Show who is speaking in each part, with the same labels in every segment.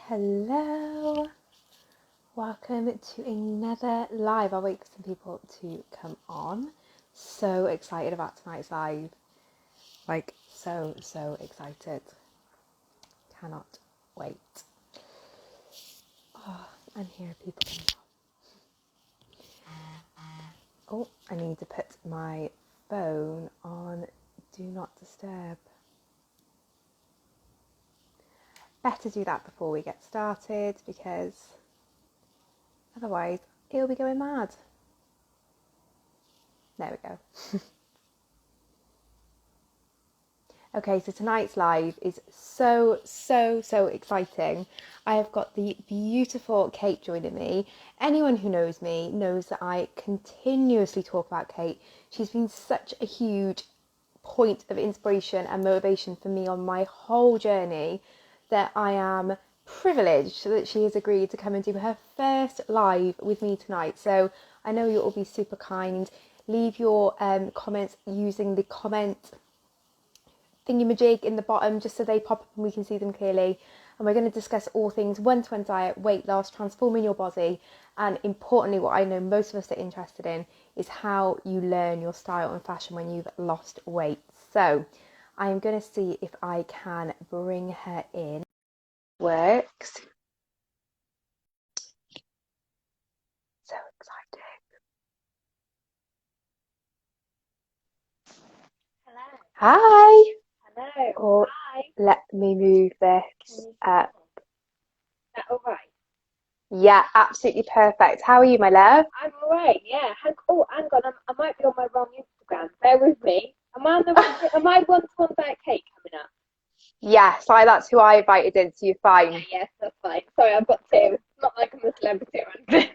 Speaker 1: Hello, welcome to another live. I'll wait for some people to come on. So excited about tonight's live, like so excited, cannot wait. Oh, and here are people coming on. Oh, I need to put my phone on do not disturb. Better do that before we get started because otherwise it'll be going mad. There we go. Okay, so tonight's live is so exciting. I have got the beautiful Kate joining me. Anyone who knows me knows that I continuously talk about Kate. She's been such a huge point of inspiration and motivation for me on my whole journey that I am privileged that she has agreed to come and do her first live with me tonight. So I know you'll all be super kind. Leave your comments using the comment thingamajig in the bottom just so they pop up and we can see them clearly. And we're going to discuss all things one-to-one diet, weight loss, transforming your body, and importantly what I know most of us are interested in is how you learn your style and fashion when you've lost weight. So I am going to see if I can bring her in. Works. So exciting.
Speaker 2: Hello.
Speaker 1: Hi.
Speaker 2: Hello.
Speaker 1: Oh,
Speaker 2: Hi.
Speaker 1: let me move this up.
Speaker 2: Is that all right?
Speaker 1: Yeah, absolutely perfect. How are you, my love?
Speaker 2: I'm all right. Yeah. Hang on. I might be on my wrong Instagram. Bear with me. Am I one-to-one diet cake coming up?
Speaker 1: Yes, that's who I invited in, so you're fine.
Speaker 2: Yeah. Yes, that's fine. Sorry, I've got two. It's not like I'm a celebrity or anything.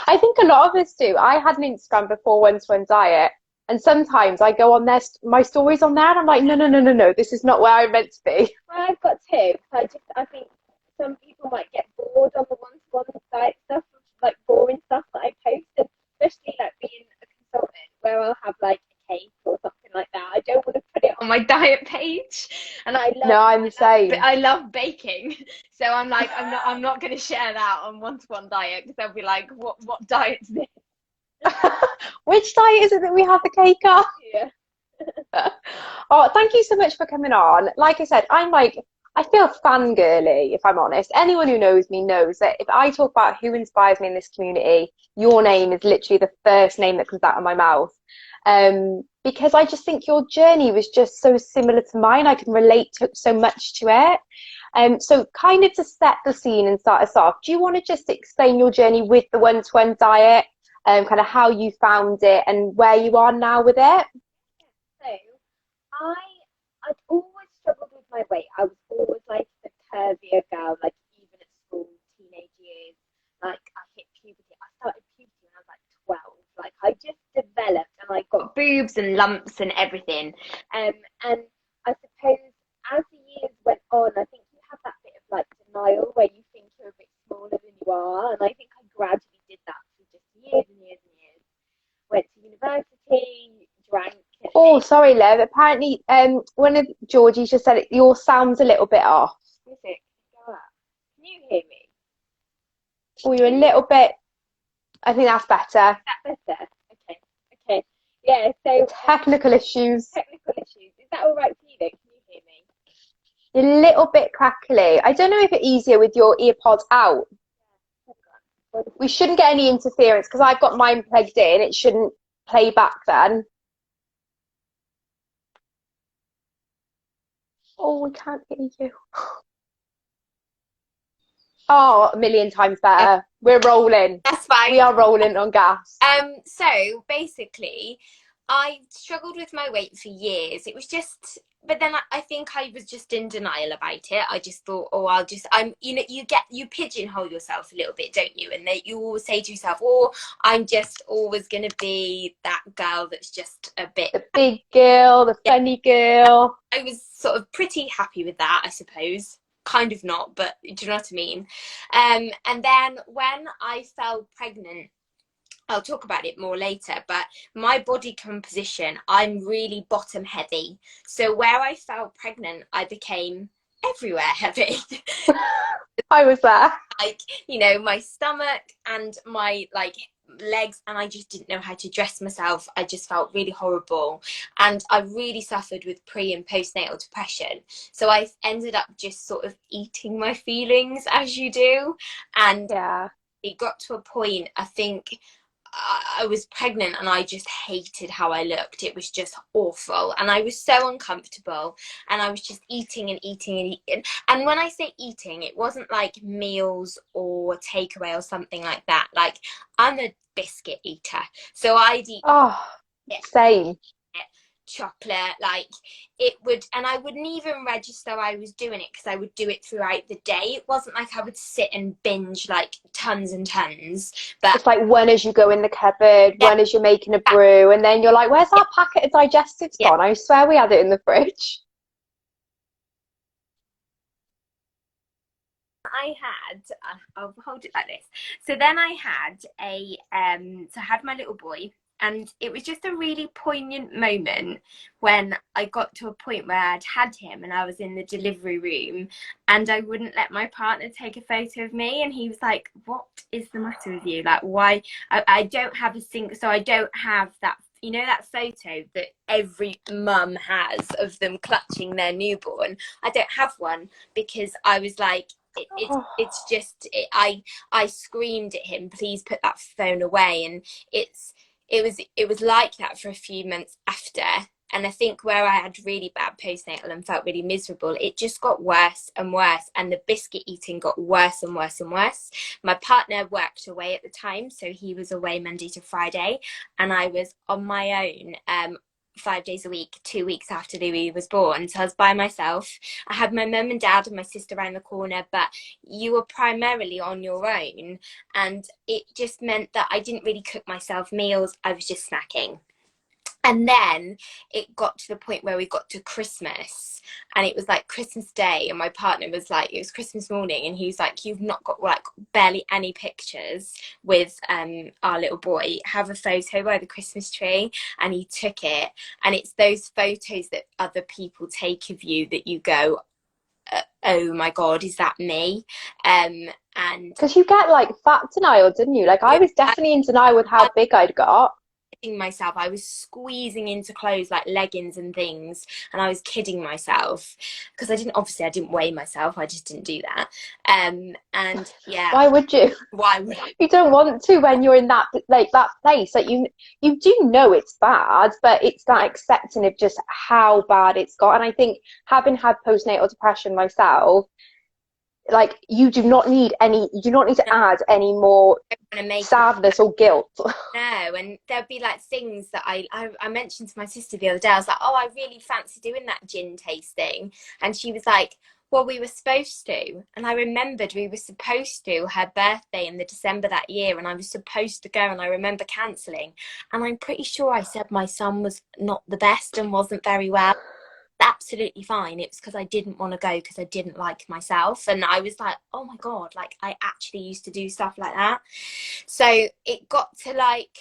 Speaker 1: I think a lot of us do. I had an Instagram before one-to-one diet, and sometimes I go on there, my stories on there, and I'm like, no, this is not where I'm meant to be.
Speaker 2: Well, I've got two. I think some people might get bored on the one-to-one diet stuff, like boring stuff that I post, and especially like being a consultant where I'll have like a cake or something like that. I don't want to put it on my diet page, and
Speaker 1: No, I'm the same.
Speaker 2: I love baking, so I'm not going to share that on one-to-one diet because they'll be like, what diet's this?
Speaker 1: Which diet is it that we have the cake on?
Speaker 2: Yeah.
Speaker 1: Oh, thank you so much for coming on. Like I said, I feel fangirly, if I'm honest. Anyone who knows me knows that if I talk about who inspires me in this community, your name is literally the first name that comes out of my mouth. Because I just think your journey was just so similar to mine. I can relate to so much to it. So kind of to set the scene and start us off, do you want to just explain your journey with the one-to-one diet, kind of how you found it and where you are now with it?
Speaker 2: So I'd always struggled with my weight. I was always like a curvier girl, like even at school, teenage years. Like I hit puberty. I started puberty when I was like 12. Like I just developed and I got boobs and lumps and everything. And I suppose as the years went on, I think you have that bit of like denial where you think you're a bit smaller than you are. And I think I gradually did that for just years and years and years. Went to university, drank.
Speaker 1: Oh, sorry, Lev. Apparently, one of Georgie's just said your sound's a little bit off.
Speaker 2: Music, go up. Can you hear me?
Speaker 1: Oh, you're a little bit. I think that's better.
Speaker 2: Is that better? Okay. Yeah, so
Speaker 1: Technical issues.
Speaker 2: technical issues. Is that all right for you though? Can you hear me?
Speaker 1: You're a little bit crackly. I don't know if it's easier with your earpods out. We shouldn't get any interference because I've got mine plugged in. It shouldn't play back then. Oh, we can't hear you. Oh, a million times better. We're rolling.
Speaker 2: That's fine.
Speaker 1: We are rolling on gas.
Speaker 2: So basically, I struggled with my weight for years. It was just, but then I think I was just in denial about it. I just thought, oh, you pigeonhole yourself a little bit, don't you? And then you always say to yourself, oh, I'm just always going to be that girl that's just a bit.
Speaker 1: The big girl, the funny girl.
Speaker 2: I was sort of pretty happy with that, I suppose. Kind of not, but do you know what I mean? And then when I fell pregnant, I'll talk about it more later, but my body composition, I'm really bottom heavy. So where I fell pregnant, I became everywhere heavy.
Speaker 1: I was there.
Speaker 3: like, my stomach and my like legs, and I just didn't know how to dress myself. I just felt really horrible, and I really suffered with pre and postnatal depression. So I ended up just sort of eating my feelings, as you do. And
Speaker 1: Yeah.
Speaker 3: it got to a point, I think I was pregnant and I just hated how I looked. It was just awful. And I was so uncomfortable. And I was just eating and eating and eating. And when I say eating, it wasn't like meals or takeaway or something like that. Like, I'm a biscuit eater. So I'd eat
Speaker 1: Oh, same.
Speaker 3: chocolate, like it would, and I wouldn't even register I was doing it because I would do it throughout the day. It wasn't like I would sit and binge like tons and tons, but
Speaker 1: It's like when as you go in the cupboard,
Speaker 3: yeah,
Speaker 1: when as you're making a brew, and then you're like, where's
Speaker 3: yeah,
Speaker 1: that packet of digestives
Speaker 3: yeah.
Speaker 1: gone? I swear we had it in the fridge.
Speaker 3: I had, I'll hold it like this. So then I had so I had my little boy, and it was just a really poignant moment when I got to a point where I'd had him and I was in the delivery room, and I wouldn't let my partner take a photo of me. And he was like, "What is the matter with you? Like, why?" I don't have a single, so I don't have that. That photo that every mum has of them clutching their newborn. I don't have one because I was like,
Speaker 1: Oh,
Speaker 3: it's just I screamed at him, please put that phone away. And it was like that for a few months after. And I think where I had really bad postnatal and felt really miserable, it just got worse and worse, and the biscuit eating got worse and worse and worse. My partner worked away at the time, so he was away Monday to Friday, and I was on my own 5 days a week, 2 weeks after Louis was born. So I was by myself. I had my mum and dad and my sister around the corner, but you were primarily on your own. And it just meant that I didn't really cook myself meals. I was just snacking. And then it got to the point where we got to Christmas, and it was like Christmas Day, and my partner was like, it was Christmas morning, and he was like, "You've not got like barely any pictures with our little boy. Have a photo by the Christmas tree." And he took it, and it's those photos that other people take of you that you go, "Oh my God, is that me?" And
Speaker 1: because you get like fat denial, didn't you? Like I
Speaker 3: yeah,
Speaker 1: was definitely in denial with how big I'd got.
Speaker 3: myself. I was squeezing into clothes like leggings and things, and I was kidding myself because I didn't weigh myself. I just didn't do that. And yeah,
Speaker 1: Why would you?
Speaker 3: why would
Speaker 1: You don't want to when you're in that like that place. Like you do know it's bad, but it's that
Speaker 3: yeah,
Speaker 1: accepting of just how bad it's got. And I think having had postnatal depression myself, like you do not need to add any more
Speaker 3: I don't want to make it.
Speaker 1: sadness or guilt.
Speaker 3: No, and there'd be like things that I mentioned to my sister the other day. I was like, "Oh, I really fancy doing that gin tasting," and she was like, "Well, we were supposed to." And I remembered we were supposed to, her birthday in the December that year, and I was supposed to go, and I remember cancelling. And I'm pretty sure I said my son was not the best and wasn't very well. Absolutely fine. It was because I didn't want to go because I didn't like myself. And I was like, "Oh my God, like I actually used to do stuff like that." So it got to like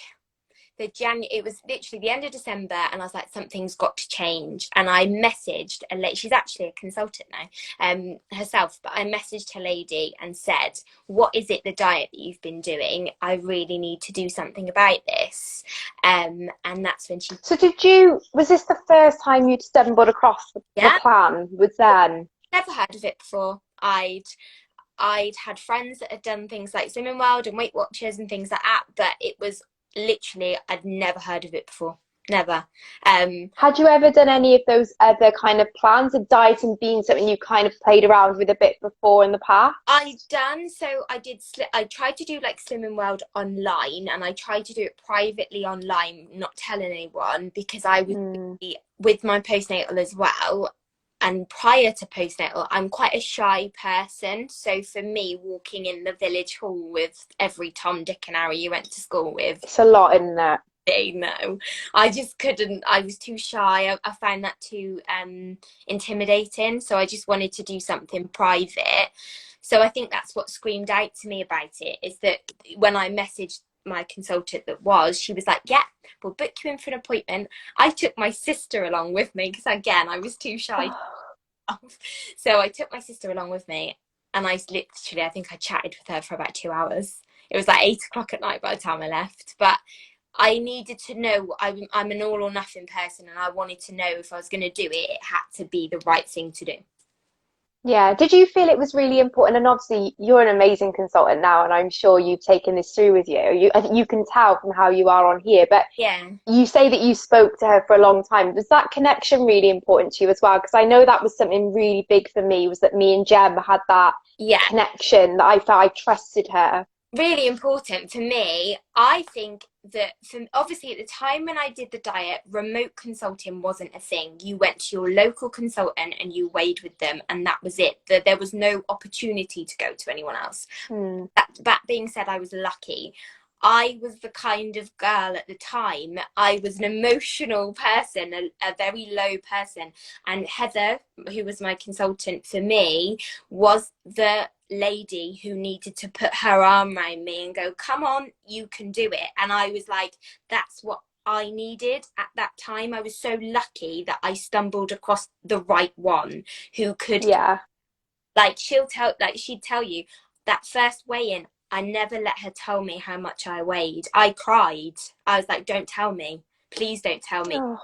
Speaker 3: it was literally the end of December, and I was like, something's got to change. And I messaged a lady, she's actually a consultant now, herself, but I messaged her lady and said, "What is it, the diet that you've been doing? I really need to do something about this." And that's when she,
Speaker 1: So was this the first time you'd stumbled across the
Speaker 3: yeah,
Speaker 1: plan? Was then?
Speaker 3: never heard of it before. I'd had friends that had done things like Slimming World and Weight Watchers and things like that, but it was literally, I'd never heard of it before. Never.
Speaker 1: Had you ever done any of those other kind of plans? Had dieting been something you kind of played around with a bit before in the past?
Speaker 3: I tried to do like Slimming World online, and I tried to do it privately online, not telling anyone, because I was
Speaker 1: Mm.
Speaker 3: with my postnatal as well. And prior to postnatal, I'm quite a shy person. So for me, walking in the village hall with every Tom, Dick, and Harry you went to school with,
Speaker 1: It's a lot in there.
Speaker 3: no, I just couldn't. I was too shy. I found that too intimidating. So I just wanted to do something private. So I think that's what screamed out to me about it, is that when I messaged my consultant she was like, "Yeah, we'll book you in for an appointment." I took my sister along with me because again, I was too shy. So I took my sister along with me. and I literally, I think I chatted with her for about 2 hours. It was like 8 o'clock at night by the time I left, but I needed to know. I'm an all or nothing person, and I wanted to know if I was going to do it, it had to be the right thing to do.
Speaker 1: Yeah. Did you feel it was really important? And obviously, you're an amazing consultant now, and I'm sure you've taken this through with you. I think you can tell from how you are on here, but
Speaker 3: Yeah.
Speaker 1: you say that you spoke to her for a long time. Was that connection really important to you as well? Because I know that was something really big for me, was that me and Jem had that
Speaker 3: Yeah.
Speaker 1: connection, that I felt I trusted her.
Speaker 3: Really important for me. I think that obviously at the time when I did the diet, remote consulting wasn't a thing. You went to your local consultant and you weighed with them, and that was it. There was no opportunity to go to anyone else.
Speaker 1: Hmm.
Speaker 3: That being said, I was lucky. I was the kind of girl at the time, I was an emotional person, a very low person. And Heather, who was my consultant for me, was the lady who needed to put her arm around me and go, come on, you can do it. And I was like, that's what I needed at that time. I was so lucky that I stumbled across the right one who could,
Speaker 1: Yeah.
Speaker 3: like, she'd tell you that first weigh-in, I never let her tell me how much I weighed. I cried. I was like, don't tell me. Please don't tell me.
Speaker 1: Oh.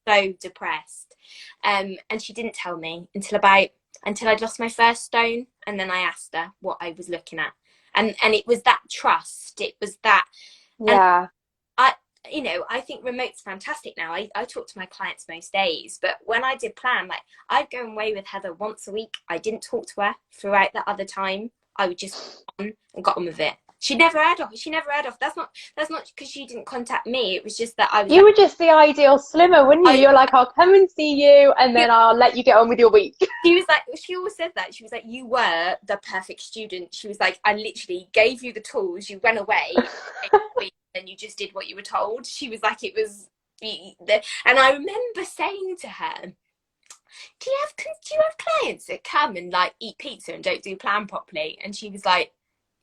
Speaker 3: So depressed. And she didn't tell me until I'd lost my first stone. And then I asked her what I was looking at. And it was that trust. It was that. And
Speaker 1: Yeah.
Speaker 3: I think remote's fantastic now. I talk to my clients most days, but when I did plan, like, I'd go away with Heather once a week. I didn't talk to her throughout that other time. I would just on and got on with it. She never had off. That's not because she didn't contact me. It was just that I was
Speaker 1: You were just the ideal slimmer, wouldn't you? You're like, I'll come and see you, and then I'll let you get on with your week.
Speaker 3: she was like, she always said that. She was like, you were the perfect student. She was like, I literally gave you the tools. You went away and you just did what you were told. She was like, it was, and I remember saying to her, do you have clients that come and like eat pizza and don't do plan properly? And she was like,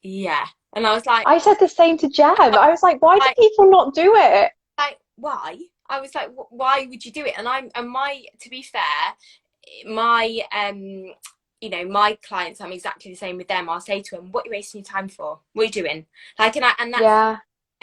Speaker 3: yeah. And I was like,
Speaker 1: I said the same to Jem. I was like, why do people not do it?
Speaker 3: like, why? I was like, why would you do it? To be fair, my my clients, I'm exactly the same with them. I'll say to them, what are you wasting your time for? What are you doing? Like, and that's
Speaker 1: Yeah.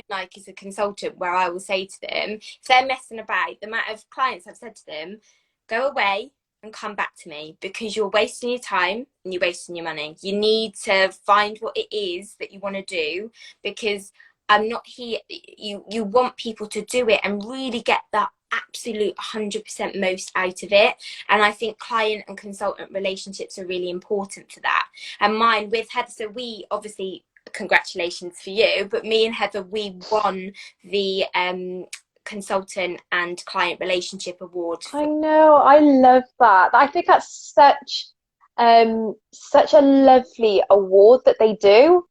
Speaker 3: like as a consultant, where I will say to them, if they're messing about, the amount of clients I've said to them, go away and come back to me, because you're wasting your time and you're wasting your money. You need to find what it is that you want to do, because I'm not here. You want people to do it and really get that absolute 100% most out of it. And I think client and consultant relationships are really important for that. And mine with Heather, so we obviously, congratulations for you, but me and Heather, we won the consultant and client relationship award.
Speaker 1: I know, I love that. I think that's such a lovely award that they do,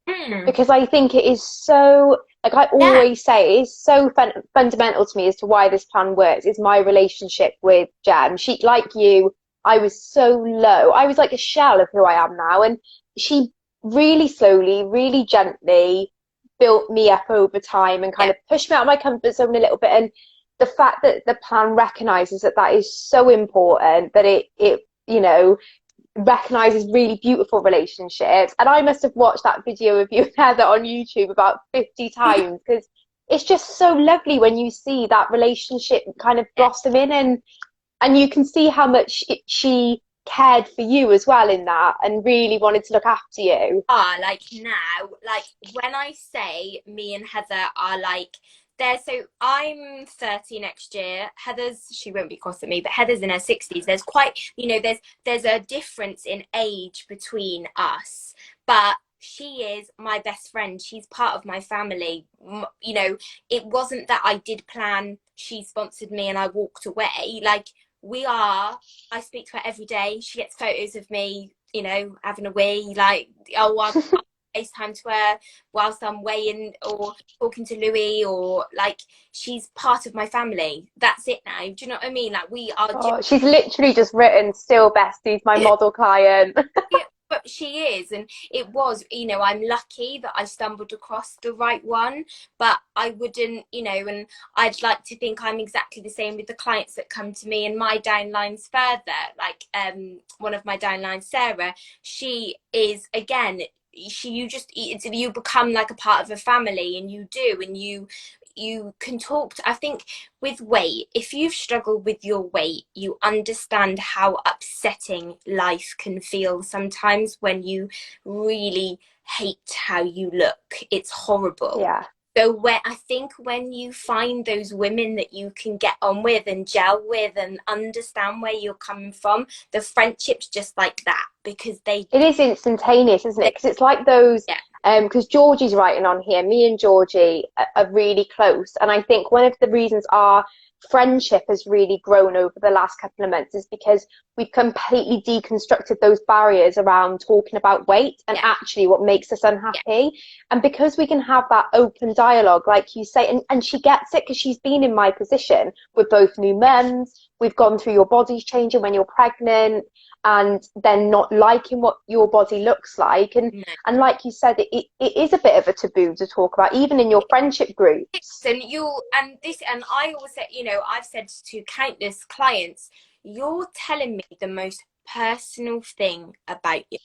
Speaker 1: because I think it is so, like I always say, it's so fundamental to me as to why this plan works, is my relationship with Jem. She, like you, I was so low. I was like a shell of who I am now, and she really slowly, really gently built me up over time and kind of pushed me out of my comfort zone a little bit. And the fact that the plan recognizes that that is so important, that it recognizes really beautiful relationships. And I must have watched that video of you and Heather on YouTube about 50 times, because it's just so lovely when you see that relationship kind of blossoming, and you can see how much she cared for you as well in that, and really wanted to look after you.
Speaker 3: Like now, like when I say me and Heather are like, so I'm 30 next year. She won't be cross at me, but Heather's in her 60s. There's quite, there's a difference in age between us, but she is my best friend. She's part of my family. It wasn't that I did plan, she sponsored me and I walked away. Like, I speak to her every day. She gets photos of me, having a wee, like, I'll FaceTime to her whilst I'm weighing or talking to Louis, or like, she's part of my family. That's it now. Do you know what I mean? Like, we are.
Speaker 1: She's literally just written, still besties, my model client.
Speaker 3: But But she is, and it was, you know, I'm lucky that I stumbled across the right one, but I wouldn't, you know, and I'd like to think I'm exactly the same with the clients that come to me and my downlines further. Like one of my downlines, Sarah, she is, again, you just, you become like a part of a family, and you do, and you can talk to, I think with weight, if you've struggled with your weight, you understand how upsetting life can feel sometimes when you really hate how you look. It's horrible.
Speaker 1: Yeah.
Speaker 3: So when I think when you find those women that you can get on with and gel with and understand where you're coming from, the friendship's just like that, because
Speaker 1: It is instantaneous, isn't it?
Speaker 3: they
Speaker 1: Because it's like those,
Speaker 3: yeah,
Speaker 1: because Georgie's writing on here, me and Georgie are really close. And I think one of the reasons our friendship has really grown over the last couple of months is because we've completely deconstructed those barriers around talking about weight and
Speaker 3: yeah,
Speaker 1: actually what makes us
Speaker 3: yeah,
Speaker 1: unhappy. And because we can have that open dialogue, like you say, and she gets it because she's been in my position. We're both new mums. We've gone through your body's changing when you're pregnant and then not liking what your body looks like.
Speaker 3: no.
Speaker 1: And like you said, it is a bit of a taboo to talk about, even in your friendship groups.
Speaker 3: And you and this, and I always say, you know, I've said to countless clients, you're telling me the most personal thing about you.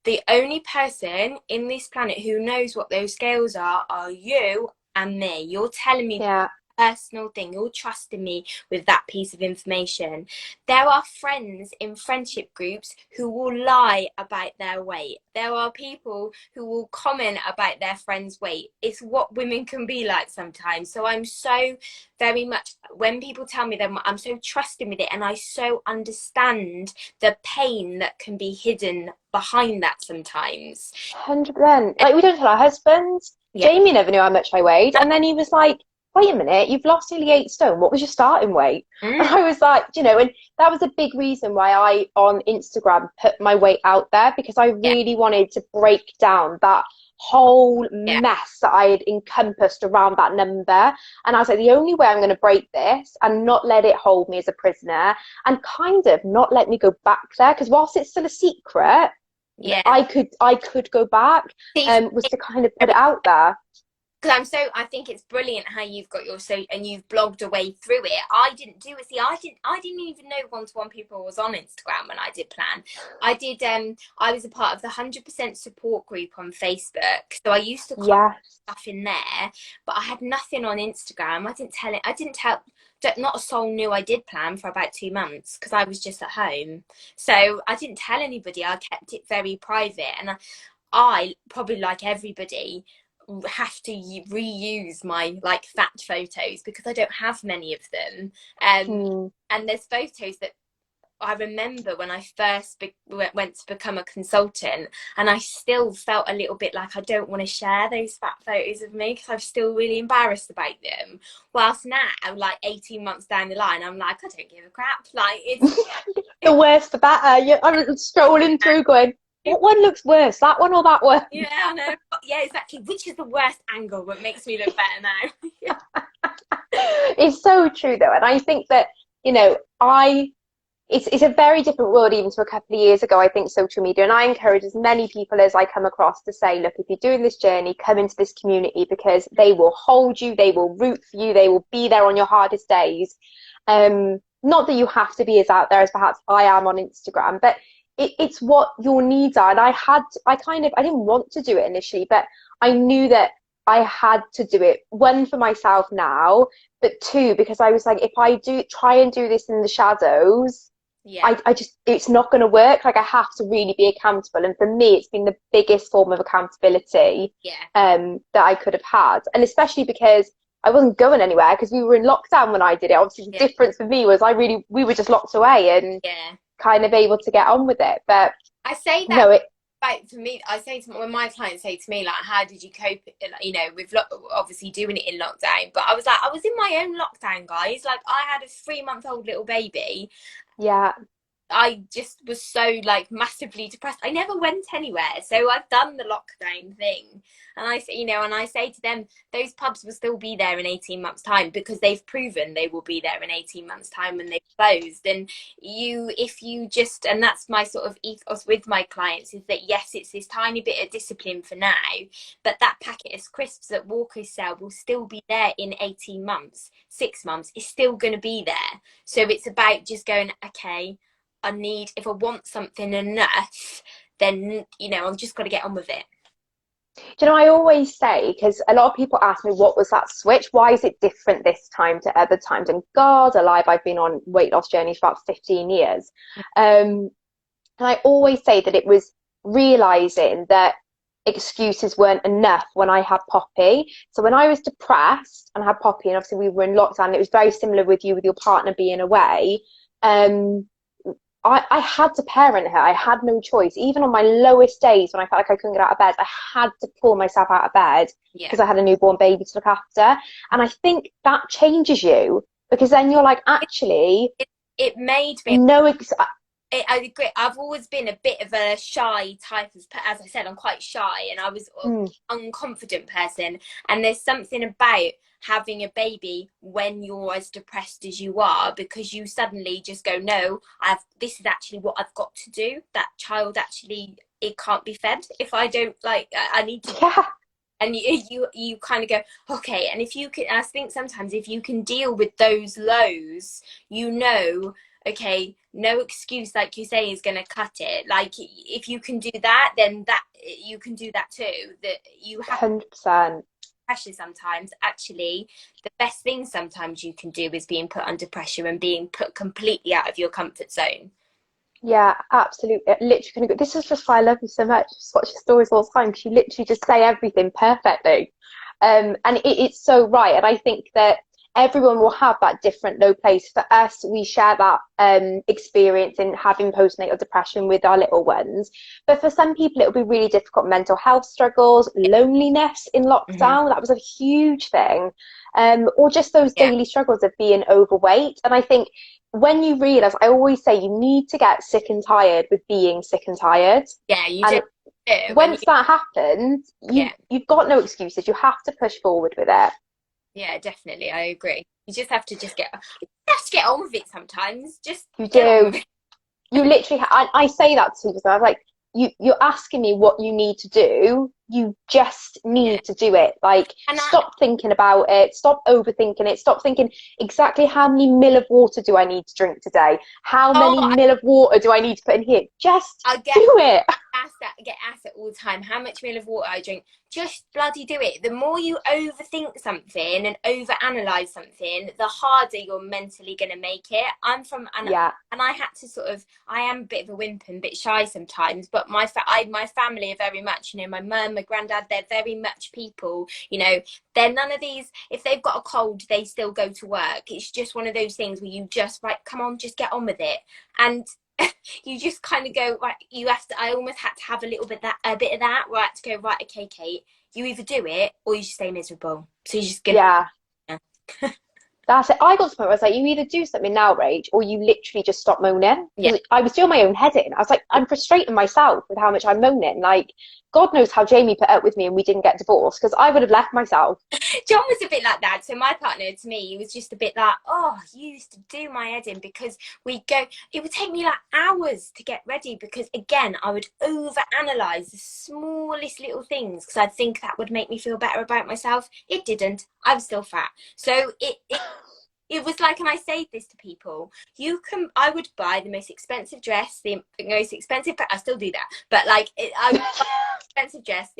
Speaker 3: The only person in this planet who knows what those scales are you and me. You're telling me
Speaker 1: Yeah.
Speaker 3: personal thing. You're trusting me with that piece of information. There are friends in friendship groups who will lie about their weight. There are people who will comment about their friend's weight. It's what women can be like sometimes. So I'm so very much, when people tell me that, I'm so trusting with it, and I so understand the pain that can be hidden behind that sometimes.
Speaker 1: 100%. Like, we don't tell our husbands.
Speaker 3: Yeah.
Speaker 1: Jamie never knew how much I weighed. And then he was like, wait a minute, you've lost nearly 8 stone. What was your starting weight? And
Speaker 3: Mm.
Speaker 1: I was like, you know, and that was a big reason why I, on Instagram, put my weight out there, because I
Speaker 3: Yeah.
Speaker 1: really wanted to break down that whole
Speaker 3: Yeah.
Speaker 1: mess that I had encompassed around that number. And I was like, the only way I'm going to break this and not let it hold me as a prisoner and kind of not let me go back there, because whilst it's still a secret,
Speaker 3: Yeah.
Speaker 1: I could go back,
Speaker 3: See,
Speaker 1: was to kind of put it out there.
Speaker 3: because I think it's brilliant how you've got your, so, and you've blogged a way through it. I didn't do it. See, I didn't even know one-to-one people was on Instagram when I did plan. I did, I was a part of the 100% support group on Facebook. So I used to comment
Speaker 1: Yes.
Speaker 3: stuff in there, but I had nothing on Instagram. I didn't tell, not a soul knew I did plan for about 2 months because I was just at home. So I didn't tell anybody. I kept it very private. And I probably, like everybody, have to reuse my like fat photos because I don't have many of them.
Speaker 1: Hmm.
Speaker 3: And there's photos that I remember when I first went to become a consultant, and I still felt a little bit like I don't want to share those fat photos of me because I'm still really embarrassed about them. Whilst now, like 18 months down the line, I'm like, I don't give a crap. Like
Speaker 1: The worse the better. I'm strolling through going, what one looks worse, that one or that one?
Speaker 3: yeah, I know. Yeah, exactly. Which is the worst angle that makes me look better now?
Speaker 1: It's so true though. And I think that, you know, it's a very different world even to a couple of years ago, I think, social media. And I encourage as many people as I come across to say, look, if you're doing this journey, come into this community because they will hold you, they will root for you, they will be there on your hardest days. Not that you have to be as out there as perhaps I am on Instagram, but it's what your needs are. And I didn't want to do it initially, but I knew that I had to do it. One, for myself now, but two, because I was like, if I do try and do this in the shadows,
Speaker 3: Yeah,
Speaker 1: I just, it's not going to work. Like, I have to really be accountable. And for me, it's been the biggest form of accountability
Speaker 3: yeah,
Speaker 1: that I could have had. And especially because I wasn't going anywhere because we were in lockdown when I did it. Obviously, the
Speaker 3: yeah,
Speaker 1: difference for me was we were just locked away and
Speaker 3: yeah.
Speaker 1: kind of able to get on with it. But
Speaker 3: I say that,
Speaker 1: no, it,
Speaker 3: like, for me, I say to when my clients say to me, like, how did you cope, you know, with obviously doing it in lockdown? But I was like, I was in my own lockdown, guys. Like, I had a 3-month-old little baby.
Speaker 1: yeah,
Speaker 3: I just was so like massively depressed. I never went anywhere. So I've done the lockdown thing. And I say, and I say to them, those pubs will still be there in 18 months' time, because they've proven they will be there in 18 months' time when they've closed. And if you just, and that's my sort of ethos with my clients, is that yes, it's this tiny bit of discipline for now, but that packet of crisps that Walkers sell will still be there in 18 months, 6 months, it's still going to be there. So it's about just going, okay, if I want something enough, then, I've just got to get on with it.
Speaker 1: Do you know, I always say, because a lot of people ask me, what was that switch? Why is it different this time to other times? And God alive, I've been on weight loss journeys for about 15 years. And I always say that it was realizing that excuses weren't enough when I had Poppy. So when I was depressed and had Poppy, and obviously we were in lockdown, it was very similar with you, with your partner being away. I had to parent her. I had no choice. Even on my lowest days when I felt like I couldn't get out of bed, I had to pull myself out of bed because I had a newborn baby to look after. And I think that changes you, because then you're like, actually,
Speaker 3: it made me I agree. I've always been a bit of a shy type of, as I said, I'm quite shy, and I was an unconfident person. And there's something about having a baby when you're as depressed as you are, because you suddenly just go, no, this is actually what I've got to do. That child actually, it can't be fed if I don't, I need to.
Speaker 1: Yeah.
Speaker 3: And you kind of go, okay. And if you can, I think sometimes if you can deal with those lows, okay, no excuse, like you say, is going to cut it. Like, if you can do that, then that you can do that too. That you have
Speaker 1: 100%.
Speaker 3: Pressure sometimes. Actually, the best thing sometimes you can do is being put under pressure and being put completely out of your comfort zone.
Speaker 1: Yeah, absolutely. Literally, this is just why I love you so much. Just watch your stories all the time, because you literally just say everything perfectly. And it's so right. And I think that everyone will have that different low place. For us, we share that experience in having postnatal depression with our little ones. But for some people, it'll be really difficult. Mental health struggles, loneliness in lockdown, that was a huge thing. Or just those daily struggles of being overweight. And I think when you realise, I always say, you need to get sick and tired with being sick and tired.
Speaker 3: Yeah, you do.
Speaker 1: Once that happens, you've got no excuses. You have to push forward with it.
Speaker 3: Yeah, definitely. I agree. You just have to get on with it sometimes.
Speaker 1: You do. You literally, I say that to people. I was like, you're asking me what you need to do. You just need to do it. Like, stop thinking about it. Stop overthinking it. Stop thinking exactly how many ml of water do I need to drink today? How many ml of water do I need to put in here? Just do it.
Speaker 3: I get asked that all the time, how much ml of water I drink. Just bloody do it. The more you overthink something and overanalyze something, the harder you're mentally going to make it. I'm from, and I had to I am a bit of a wimp and a bit shy sometimes, but my family are very much, my mum, my granddad, they're very much people, they're none of these, if they've got a cold, they still go to work. It's just one of those things where you just, come on, just get on with it. And you just kind of go, right, I almost had to have a bit of that, where I had to go, right, okay, Kate, you either do it or you just stay miserable. So you just get
Speaker 1: That's it. I got to the point where I was like, you either do something now, Rach, or you literally just stop moaning. I was doing my own head in. I was like, I'm frustrating myself with how much I'm moaning. Like, God knows how Jamie put up with me and we didn't get divorced, because I would have left myself.
Speaker 3: John was a bit like that. So my partner, to me, he was just a bit like, you used to do my head in, because it would take me like hours to get ready, because again, I would overanalyze the smallest little things, because I'd think that would make me feel better about myself. It didn't. I was still fat. So it was like, and I say this to people, I would buy the most expensive dress, the most expensive, I still do that, but I would buy the expensive dress,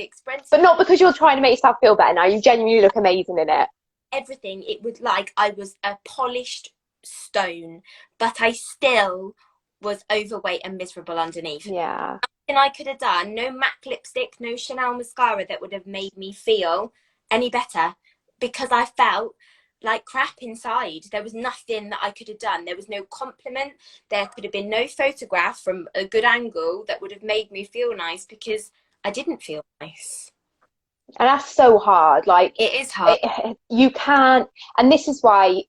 Speaker 3: but
Speaker 1: not because you're trying to make yourself feel better now. You genuinely look amazing in it.
Speaker 3: Everything, it was like I was a polished stone, but I still was overweight and miserable underneath.
Speaker 1: Yeah.
Speaker 3: Nothing I could have done, no MAC lipstick, no Chanel mascara that would have made me feel any better, because I felt like crap inside. There was nothing that I could have done. There was no compliment. There could have been no photograph from a good angle that would have made me feel nice, because I didn't feel nice.
Speaker 1: And that's so hard. Like,
Speaker 3: it is hard.
Speaker 1: You can't, and this is why,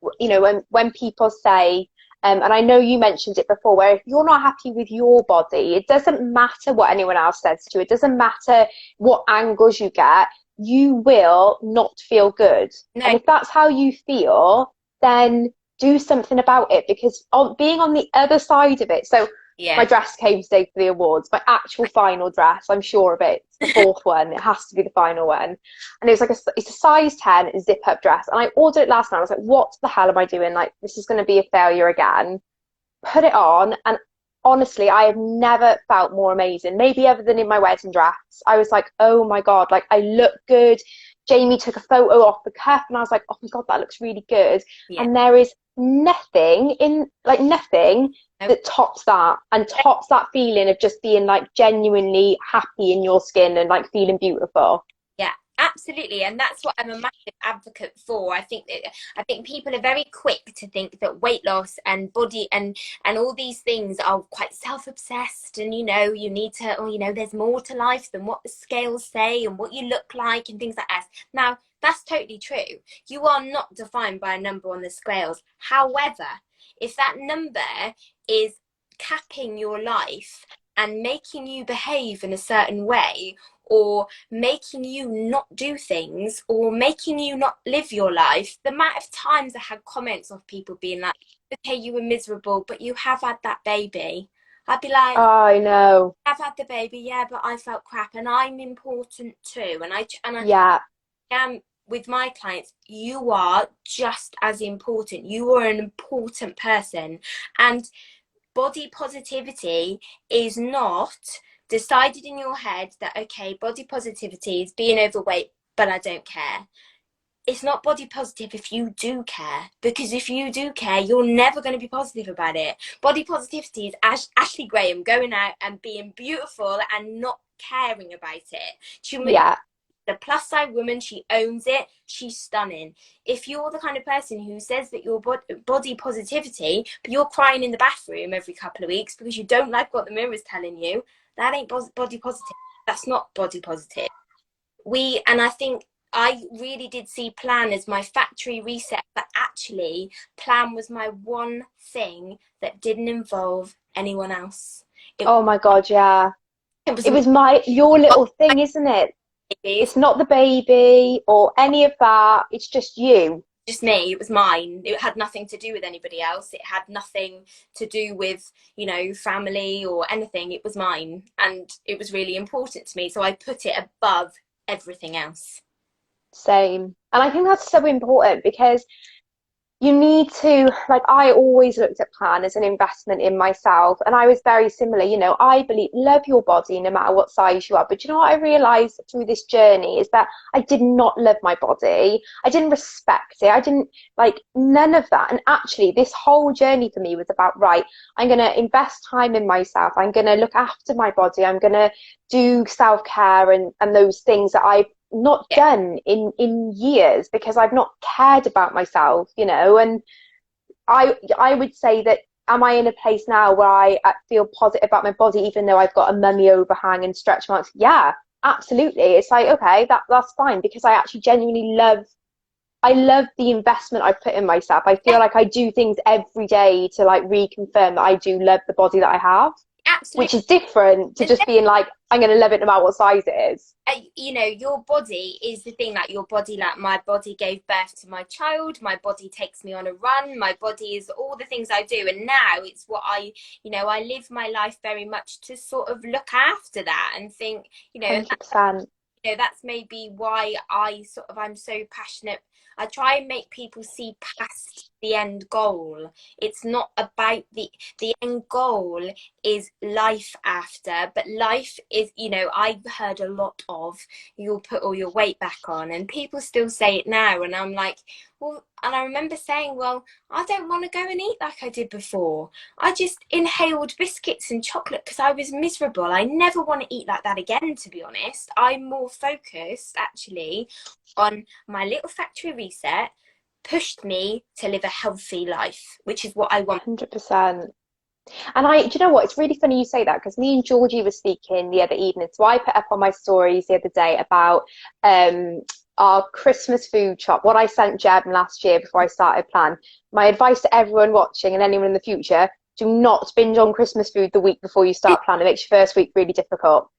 Speaker 1: when people say, And I know you mentioned it before, where if you're not happy with your body, it doesn't matter what anyone else says to you. It doesn't matter what angles you get. You will not feel good.
Speaker 3: No,
Speaker 1: And if that's how you feel, then do something about it, because being on the other side of it. So my
Speaker 3: yeah,
Speaker 1: dress came today for the awards, my actual final dress, I'm sure of it. It's the fourth one. It has to be the final one. And it was like it's a size 10 zip up dress. And I ordered it last night. I was like, what the hell am I doing? Like, this is going to be a failure again. Put it on, and honestly, I have never felt more amazing, maybe other than in my wedding dress. I was like, oh my God, like I look good. Jamie took a photo off the cuff and I was like, oh my God, that looks really good.
Speaker 3: yeah.
Speaker 1: And there is nothing
Speaker 3: Nope.
Speaker 1: that tops that, and tops that feeling of just being like genuinely happy in your skin and like feeling beautiful.
Speaker 3: Yeah, absolutely, and that's what I'm a massive advocate for. I think people are very quick to think that weight loss and body and all these things are quite self-obsessed, and you need to, or there's more to life than what the scales say and what you look like and things like that. Now, that's totally true. You are not defined by a number on the scales. However, if that number is capping your life and making you behave in a certain way, or making you not do things, or making you not live your life. The amount of times I had comments of people being like, okay, you were miserable, but you have had that baby. I'd be like,
Speaker 1: I know.
Speaker 3: I've had the baby, yeah, but I felt crap, and I'm important too. And I
Speaker 1: Yeah.
Speaker 3: am with my clients, you are just as important. You are an important person. And body positivity is not decided in your head that, okay, body positivity is being overweight, but I don't care. It's not body positive if you do care, because if you do care, you're never going to be positive about it. Body positivity is Ashley Graham going out and being beautiful and not caring about it.
Speaker 1: Yeah.
Speaker 3: The plus size woman, she owns it. She's stunning. If you're the kind of person who says that you're body positivity, but you're crying in the bathroom every couple of weeks because you don't like what the mirror's telling you, that ain't body positive. That's not body positive. And I think I really did see plan as my factory reset, but actually plan was my one thing that didn't involve anyone else. It,
Speaker 1: Oh my God, yeah.
Speaker 3: it was
Speaker 1: It
Speaker 3: my
Speaker 1: was your little thing, isn't it?
Speaker 3: babies.
Speaker 1: It's not the baby or any of that. It's just you.
Speaker 3: Just me. It was mine. It had nothing to do with anybody else. It had nothing to do with, family or anything. It was mine, and it was really important to me, so I put it above everything else.
Speaker 1: Same. And I think that's so important, because you need to, like, I always looked at plan as an investment in myself, and I was very similar. I believe, love your body no matter what size you are. But you know what I realized through this journey is that I did not love my body. I didn't respect it. I didn't, like, none of that. And actually, this whole journey for me was about, right, I'm going to invest time in myself. I'm going to look after my body. I'm going to do self-care and those things that I've not done in years, because I've not cared about myself, and I would say that, am I in a place now where I feel positive about my body even though I've got a mummy overhang and stretch marks? Yeah, absolutely. It's like, okay, that's fine, because I actually genuinely love the investment I put in myself. I feel like I do things every day to like reconfirm that I do love the body that I have, which
Speaker 3: Absolutely.
Speaker 1: is different to just being like, I'm going to love it no matter what size it is.
Speaker 3: Your body is the thing. Like, your body, like my body gave birth to my child, my body takes me on a run, my body is all the things I do, and now it's what I live my life very much to sort of look after that and think,
Speaker 1: 100%.
Speaker 3: that's maybe why I'm so passionate. I try and make people see past the end goal. It's not about the end goal is life after, but life is, I've heard a lot of, you'll put all your weight back on, and people still say it now, and I'm like, well, and I remember saying, well, I don't want to go and eat like I did before. I just inhaled biscuits and chocolate because I was miserable. I never want to eat like that again, to be honest. I'm more focused actually on my little factory reset, pushed me to live a healthy life, which is what I want.
Speaker 1: 100%. And do you know what? It's really funny you say that, because me and Georgie were speaking the other evening. So I put up on my stories the other day about our Christmas food shop, what I sent Jeb last year before I started plan. My advice to everyone watching and anyone in the future, do not binge on Christmas food the week before you start planning. It makes your first week really difficult.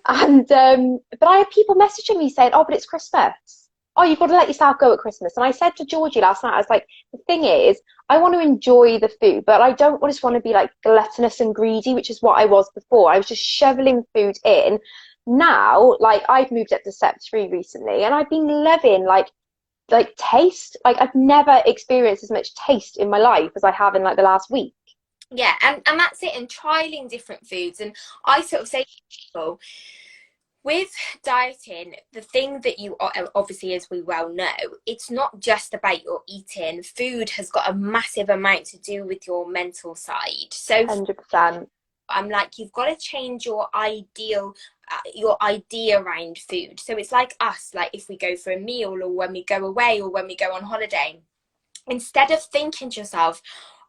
Speaker 1: And but I had people messaging me saying, "Oh, but it's Christmas. Oh, you've got to let yourself go at Christmas." And I said to Georgie last night, I was like, the thing is, I want to enjoy the food, but I don't just want to be like gluttonous and greedy, which is what I was before. I was just shoveling food in. Now, like I've moved up to step 3 recently, and I've been loving like taste. Like I've never experienced as much taste in my life as I have in like the last week.
Speaker 3: Yeah, and that's it, and trialing different foods. And I sort of say to people, with dieting, the thing that you are, obviously, as we well know, it's not just about your eating. Food has got a massive amount to do with your mental side. So
Speaker 1: 100%.
Speaker 3: I'm like, you've got to change your your idea around food. So it's like us, like if we go for a meal or when we go away or when we go on holiday, instead of thinking to yourself,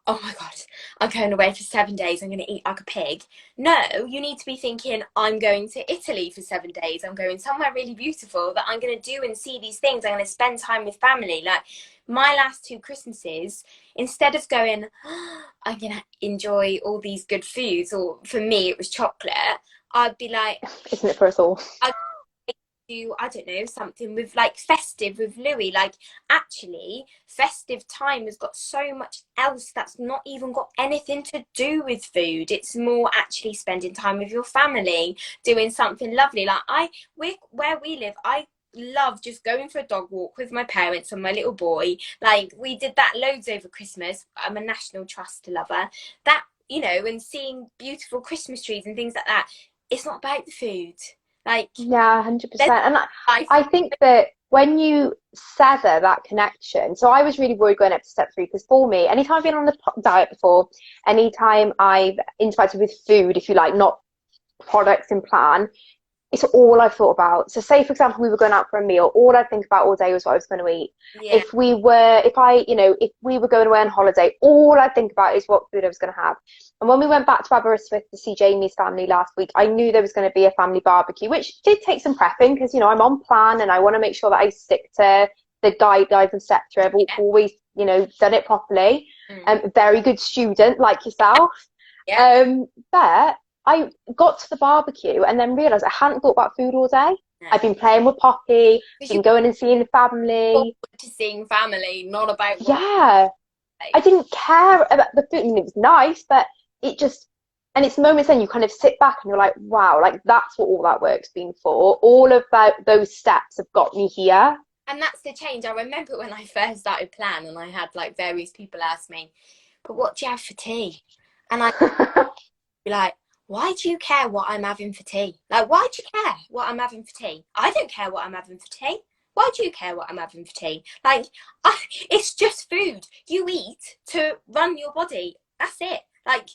Speaker 3: oh my God, I'm going away for 7 days, I'm going to eat like a pig. No, you need to be thinking, I'm going to Italy for 7 days. I'm going somewhere really beautiful that I'm going to do and see these things. I'm going to spend time with family. Like my last 2 Christmases, instead of going, oh, I'm going to enjoy all these good foods, or for me, it was chocolate, I'd be like,
Speaker 1: Isn't it for us all?
Speaker 3: do, I don't know, something with like festive with Louis. Like actually festive time has got so much else that's not even got anything to do with food. It's more actually spending time with your family, doing something lovely. Like where we live, I love just going for a dog walk with my parents and my little boy. Like we did that loads over Christmas. I'm a National Trust lover. That, you know, and seeing beautiful Christmas trees and things like that. It's not about the food. Like,
Speaker 1: Yeah, 100%. And
Speaker 3: I
Speaker 1: I think that when you sever that connection, so I was really worried going up to step 3 because for me, anytime I've been on a diet before, anytime I've interacted with food, if you like, not products in plan, it's all I've thought about. So say, for example, we were going out for a meal, all I'd think about all day was what I was going to eat.
Speaker 3: yeah,
Speaker 1: If we were going away on holiday, all I'd think about is what food I was going to have. And when we went back to Aberystwyth to see Jamie's family last week, I knew there was going to be a family barbecue, which did take some prepping because, you know, I'm on plan and I want to make sure that I stick to the guidelines, etc. I've always, you know, done it properly. Very good student like yourself.
Speaker 3: yeah.
Speaker 1: But I got to the barbecue and then realised I hadn't thought about food all day.
Speaker 3: No.
Speaker 1: I've been playing with Poppy,
Speaker 3: Because
Speaker 1: been
Speaker 3: you
Speaker 1: going and seeing the family.
Speaker 3: forward to seeing family, not about what.
Speaker 1: Yeah. I didn't care about the food. I mean, it was nice, but it just, and it's moments then you kind of sit back and you're like, wow, like that's what all that work's been for. All of those steps have got me here.
Speaker 3: And that's the change. I remember when I first started plan and I had like various people ask me, but what do you have for tea? And I'd be like, why do you care what I'm having for tea? Like, why do you care what I'm having for tea? I don't care what I'm having for tea. Why do you care what I'm having for tea? Like, it's just food. You eat to run your body. That's it. Like,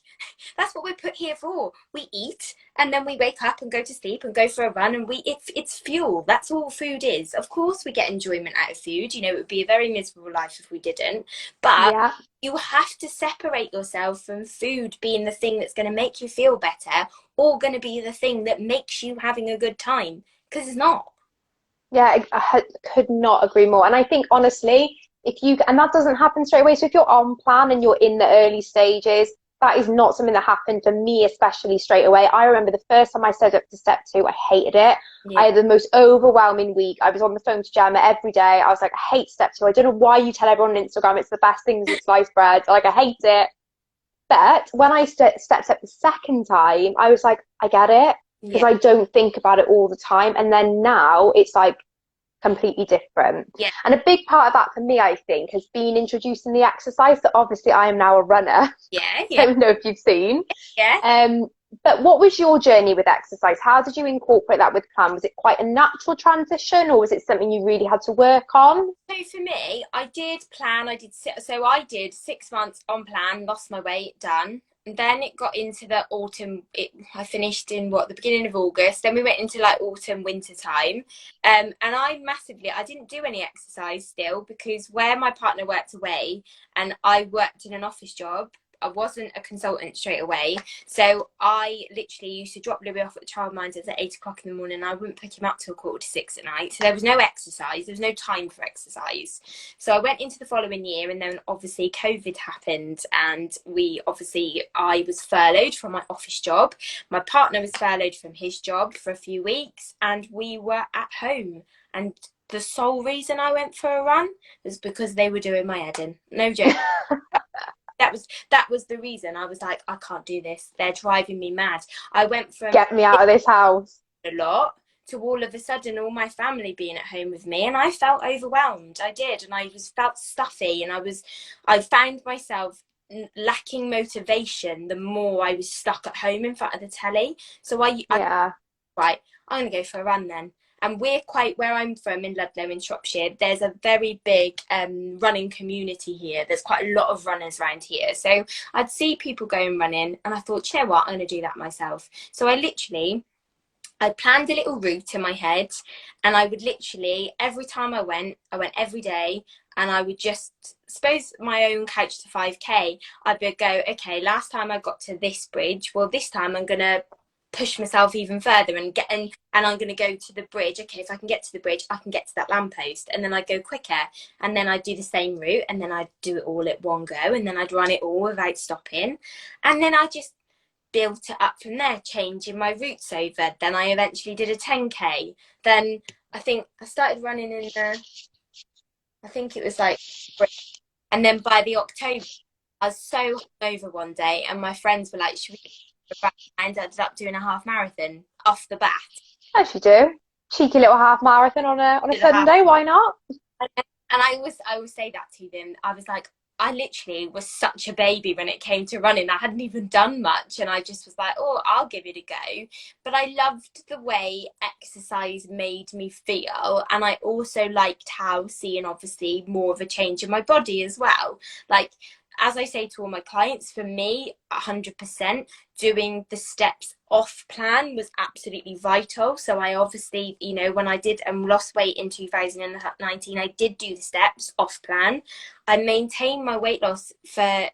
Speaker 3: that's what we're put here for. We eat and then we wake up and go to sleep and go for a run, and it's fuel. That's all food is. Of course we get enjoyment out of food. You know, it would be a very miserable life if we didn't. But
Speaker 1: Yeah.
Speaker 3: you have to separate yourself from food being the thing that's going to make you feel better or going to be the thing that makes you having a good time, because it's not.
Speaker 1: Yeah, I could not agree more. And I think honestly, and that doesn't happen straight away. So if you're on plan and you're in the early stages, that is not something that happened for me, especially straight away. I remember the first time I set up to step 2, I hated it.
Speaker 3: Yeah.
Speaker 1: I had the most overwhelming week. I was on the phone to Gemma every day. I was like, I hate step 2. I don't know why you tell everyone on Instagram it's the best thing since sliced bread. Like, I hate it. But when I stepped up the second time, I was like, I get it. Because I don't think about it all the time. And then now it's like completely different.
Speaker 3: Yeah.
Speaker 1: And a big part of that for me, I think, has been introducing the exercise. That obviously I am now a runner.
Speaker 3: Yeah,
Speaker 1: I
Speaker 3: yeah,
Speaker 1: don't know if you've seen.
Speaker 3: yeah.
Speaker 1: But what was your journey with exercise? How did you incorporate that with plan? Was it quite a natural transition, or was it something you really had to work on?
Speaker 3: So for me, I did plan. I did 6 months on plan, lost my weight, done. And then it got into the autumn. I finished in the beginning of August. Then we went into like autumn, winter time. And I didn't do any exercise still, because where my partner worked away and I worked in an office job, I wasn't a consultant straight away. So I literally used to drop Louis off at the childminders at 8 o'clock in the morning, and I wouldn't pick him up till 5:45 at night. So there was no exercise. There was no time for exercise. So I went into the following year, and then obviously COVID happened, and I was furloughed from my office job. My partner was furloughed from his job for a few weeks, and we were at home. And the sole reason I went for a run was because they were doing my head in. No joke. that was the reason. I was like, I can't do this. They're driving me mad. I went from
Speaker 1: Get me out of this house.
Speaker 3: a lot to all of a sudden all my family being at home with me, and I felt overwhelmed. I did, and felt stuffy, and I found myself lacking motivation the more I was stuck at home in front of the telly. So right, I'm gonna go for a run then. And we're where I'm from in Ludlow in Shropshire, there's a very big running community here. There's quite a lot of runners around here. So I'd see people going running, and I thought, you know what, I'm going to do that myself. So I planned a little route in my head, and I would literally, every time I went every day, and I would just, suppose my own couch to 5K, I would go, okay, last time I got to this bridge, well, this time I'm going to push myself even further and I'm going to go to the bridge. Okay, if I can get to the bridge, I can get to that lamppost, and then I'd go quicker, and then I'd do the same route, and then I'd do it all at one go, and then I'd run it all without stopping, and then I just built it up from there, changing my routes over. Then I eventually did a 10K. Then I think I started running in I think it was like, and then by the October, I was so hungover one day, and my friends were like, should we, I ended up doing a half marathon off the bat.
Speaker 1: As you do. Cheeky little half marathon on a Sunday, why not?
Speaker 3: And I always say that to them. I was like, I literally was such a baby when it came to running. I hadn't even done much, and I just was like, oh, I'll give it a go. But I loved the way exercise made me feel, and I also liked how seeing obviously more of a change in my body as well. Like, as I say to all my clients, for me, 100%, doing the steps off plan was absolutely vital. So I obviously, when I did lost weight in 2019, I did do the steps off plan. I maintained my weight loss for,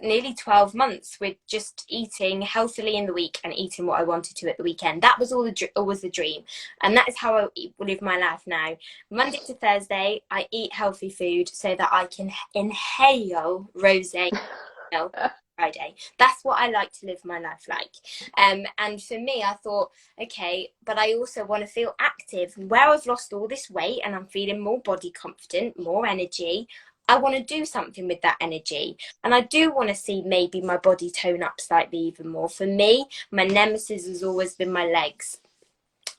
Speaker 3: nearly 12 months with just eating healthily in the week and eating what I wanted to at the weekend. That was always the dream, and that is how I live my life now. Monday to Thursday, I eat healthy food so that I can inhale rosé Friday. That's what I like to live my life like. And for me, I thought, okay, but I also want to feel active. Where I've lost all this weight and I'm feeling more body confident, more energy, I want to do something with that energy. And I do want to see maybe my body tone up slightly even more. For me, my nemesis has always been my legs.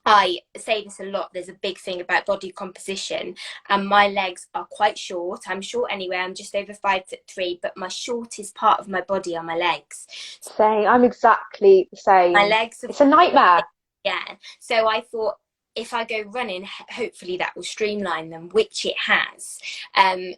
Speaker 3: I say this a lot. There's a big thing about body composition, and my legs are quite short. I'm short anyway. I'm just over 5'3", but my shortest part of my body are my legs.
Speaker 1: Same. I'm exactly the same.
Speaker 3: My legs are,
Speaker 1: it's a nightmare.
Speaker 3: Yeah. So I thought, if I go running, hopefully that will streamline them, which it has.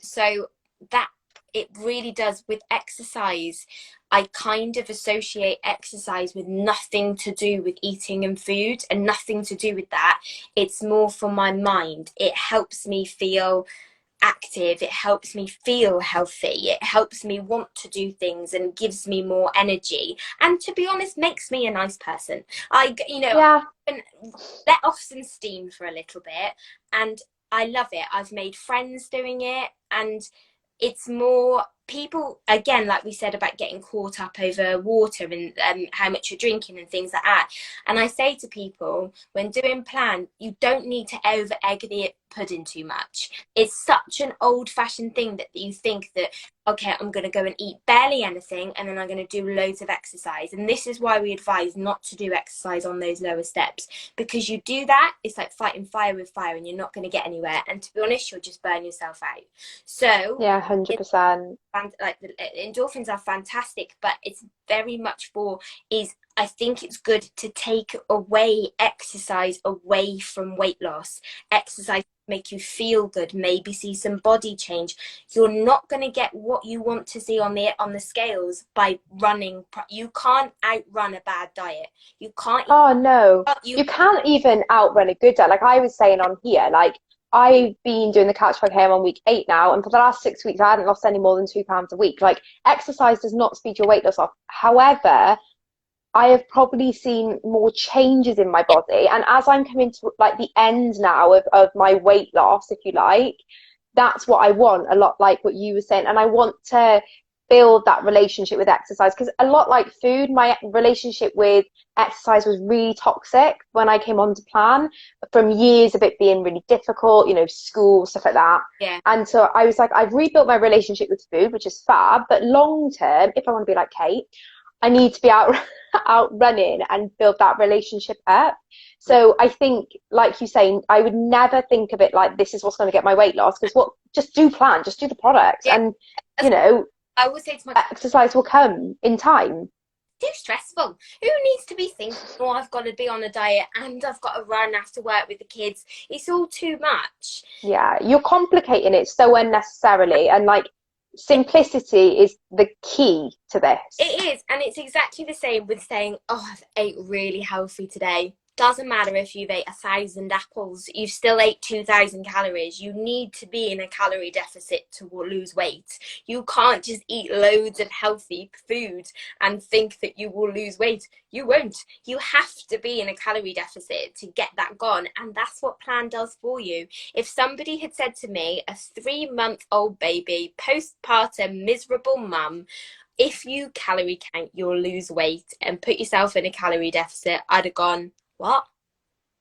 Speaker 3: So that it really does with exercise. I kind of associate exercise with nothing to do with eating and food, and nothing to do with that. It's more for my mind. It helps me feel active, it helps me feel healthy, it helps me want to do things and gives me more energy, and to be honest, makes me a nice person. I let off some steam for a little bit, and I love it. I've made friends doing it, and it's more people, again, like we said about getting caught up over water and how much you're drinking and things like that. And I say to people, when doing plan, you don't need to over egg the pudding too much. It's such an old-fashioned thing that you think that, okay, I'm going to go and eat barely anything, and then I'm going to do loads of exercise. And this is why we advise not to do exercise on those lower steps, because you do that, it's like fighting fire with fire, and you're not going to get anywhere. And to be honest, you'll just burn yourself out. So
Speaker 1: yeah, 100%.
Speaker 3: Like, the endorphins are fantastic, but it's very much I think it's good to take away exercise away from weight loss. Exercise make you feel good, maybe see some body change. You're not going to get what you want to see on the scales by running. You can't outrun a bad diet. You can't.
Speaker 1: Oh no, you can't even outrun a good diet. Like I was saying on here, like I've been doing the couch potato. I'm on week 8 now, and for the last 6 weeks, I hadn't lost any more than 2 pounds a week. Like, exercise does not speed your weight loss off. However, I have probably seen more changes in my body, and as I'm coming to like the end now of my weight loss, if you like, that's what I want, a lot like what you were saying. And I want to build that relationship with exercise, because a lot like food, my relationship with exercise was really toxic when I came on to plan, from years of it being really difficult, you know, school, stuff like that.
Speaker 3: Yeah.
Speaker 1: And so I was like, I've rebuilt my relationship with food, which is fab, but long term, if I want to be like Kate, I need to be out running and build that relationship up. So I think, like you saying, I would never think of it like this is what's going to get my weight loss, because just do plan, just do the products,
Speaker 3: Yeah.
Speaker 1: and you know,
Speaker 3: I would say to my
Speaker 1: exercise will come in time.
Speaker 3: too stressful. Who needs to be thinking, oh, I've got to be on a diet and I've got to run after work with the kids? It's all too much.
Speaker 1: Yeah, you're complicating it so unnecessarily, and like simplicity is the key to this.
Speaker 3: It is, and it's exactly the same with saying, oh, I've ate really healthy today. Doesn't matter if you've ate 1,000 apples, you've still ate 2,000 calories. You need to be in a calorie deficit to lose weight. You can't just eat loads of healthy food and think that you will lose weight. You won't. You have to be in a calorie deficit to get that gone, and that's what plan does for you. If somebody had said to me, a 3-month-old baby, postpartum, miserable mum, if you calorie count, you'll lose weight and put yourself in a calorie deficit, I'd have gone, what?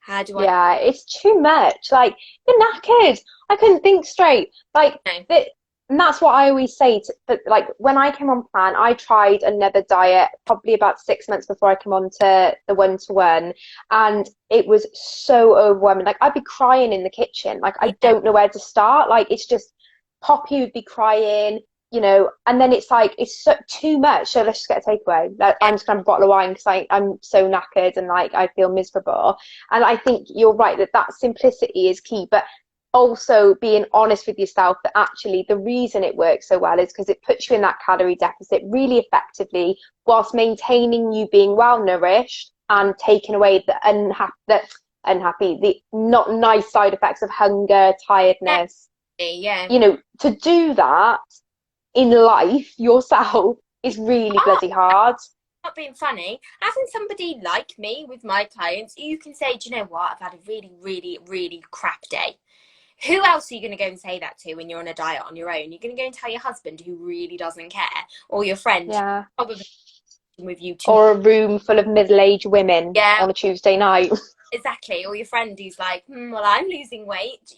Speaker 3: How do I
Speaker 1: Yeah, it's too much. Like, you're knackered. I couldn't think straight. Like,
Speaker 3: know?
Speaker 1: and that's what I always say. But like, when I came on plan, I tried another diet probably about 6 months before I came on to the one-to-one, and it was so overwhelming. Like, I'd be crying in the kitchen. Like, I
Speaker 3: Yeah.
Speaker 1: don't know where to start. Like, it's just Poppy would be crying, you know, and then it's like it's too much. So let's just get a takeaway. Like, I'm just gonna have a bottle of wine because I'm so knackered and like I feel miserable. And I think you're right that simplicity is key, but also being honest with yourself that actually the reason it works so well is because it puts you in that calorie deficit really effectively, whilst maintaining you being well nourished and taking away the not nice side effects of hunger, tiredness.
Speaker 3: Yeah.
Speaker 1: You know, to do that in life yourself is really
Speaker 3: Oh,
Speaker 1: bloody hard.
Speaker 3: not being funny. Having somebody like me with my clients, you can say, do you know what? I've had a really, really, really crap day. Who else are you going to go and say that to when you're on a diet on your own? You're going to go and tell your husband, who really doesn't care, or your friend,
Speaker 1: Yeah.
Speaker 3: probably with you too.
Speaker 1: Or a room full of middle-aged women
Speaker 3: Yeah,
Speaker 1: on a Tuesday night.
Speaker 3: exactly. Or your friend who's like, well, I'm losing weight.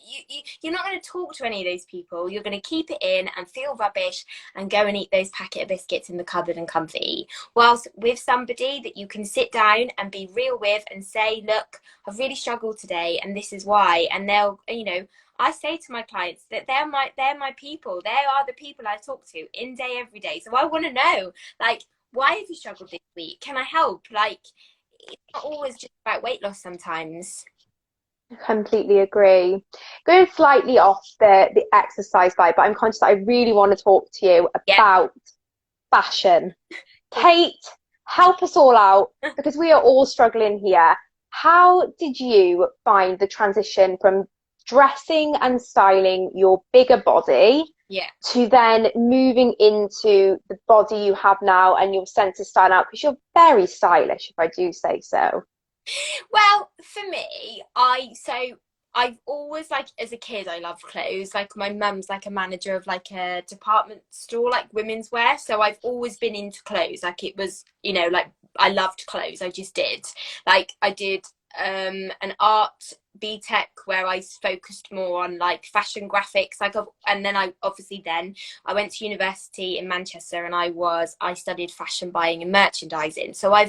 Speaker 3: You're not going to talk to any of those people. You're going to keep it in and feel rubbish and go and eat those packet of biscuits in the cupboard and comfy. Whilst with somebody that you can sit down and be real with and say, look, I've really struggled today and this is why. And they'll, you know, I say to my clients that they're my people. They are the people I talk to in day, every day. So I want to know, like, why have you struggled this week? Can I help? Like, it's not always just about weight loss sometimes.
Speaker 1: Completely agree. Going slightly off the exercise side, but I'm conscious that I really want to talk to you
Speaker 3: Yeah.
Speaker 1: about fashion. Kate, help us all out because we are all struggling here. How did you find the transition from dressing and styling your bigger body
Speaker 3: Yeah.
Speaker 1: to then moving into the body you have now and your sense of style out? Because you're very stylish, if I do say so.
Speaker 3: Well, for me, I've always, like, as a kid, I loved clothes. Like, my mum's like a manager of like a department store, like women's wear. So I've always been into clothes. Like, it was, you know, like, I loved clothes. I just did. Like, I did an art BTEC where I focused more on like fashion graphics, like, and then I went to university in Manchester and I studied fashion buying and merchandising. So I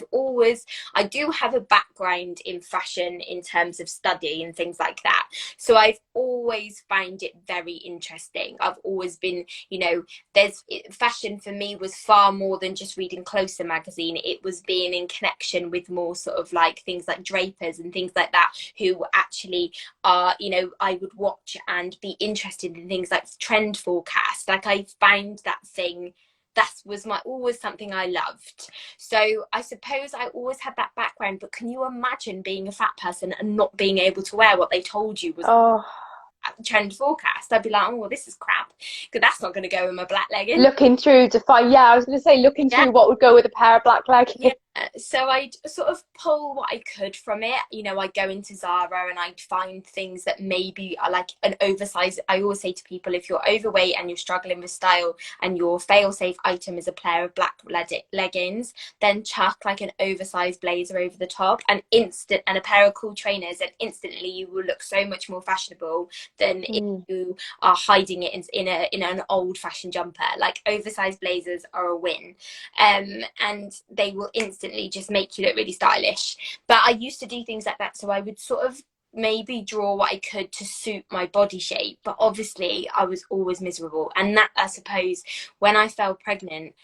Speaker 3: do have a background in fashion in terms of study and things like that. So I've always found it very interesting. I've always been, you know, fashion for me was far more than just reading Closer magazine. It was being in connection with more sort of like things like drapers and things like that, who actually are, you know, I would watch and be interested in things like trend forecast. Like, I found that was always something I loved. So I suppose I always had that background, but can you imagine being a fat person and not being able to wear what they told you was?
Speaker 1: Oh,
Speaker 3: trend forecast, I'd be like, oh, well, this is crap, because that's not going to go with my black leggings.
Speaker 1: Looking through to find, yeah, I was going to say, looking
Speaker 3: Yeah.
Speaker 1: through what would go with a pair of black
Speaker 3: Yeah,
Speaker 1: leggings.
Speaker 3: so I'd sort of pull what I could from it. I'd go into Zara and I'd find things that maybe are like an oversized. I always say to people, if you're overweight and you're struggling with style and your fail-safe item is a pair of black leggings, then chuck like an oversized blazer over the top and a pair of cool trainers, and instantly you will look so much more fashionable than if you are hiding it in an old-fashioned jumper. Like, oversized blazers are a win. And they will instantly just make you look really stylish. But I used to do things like that, so I would sort of maybe draw what I could to suit my body shape, but obviously I was always miserable. And that, I suppose, when I fell pregnant,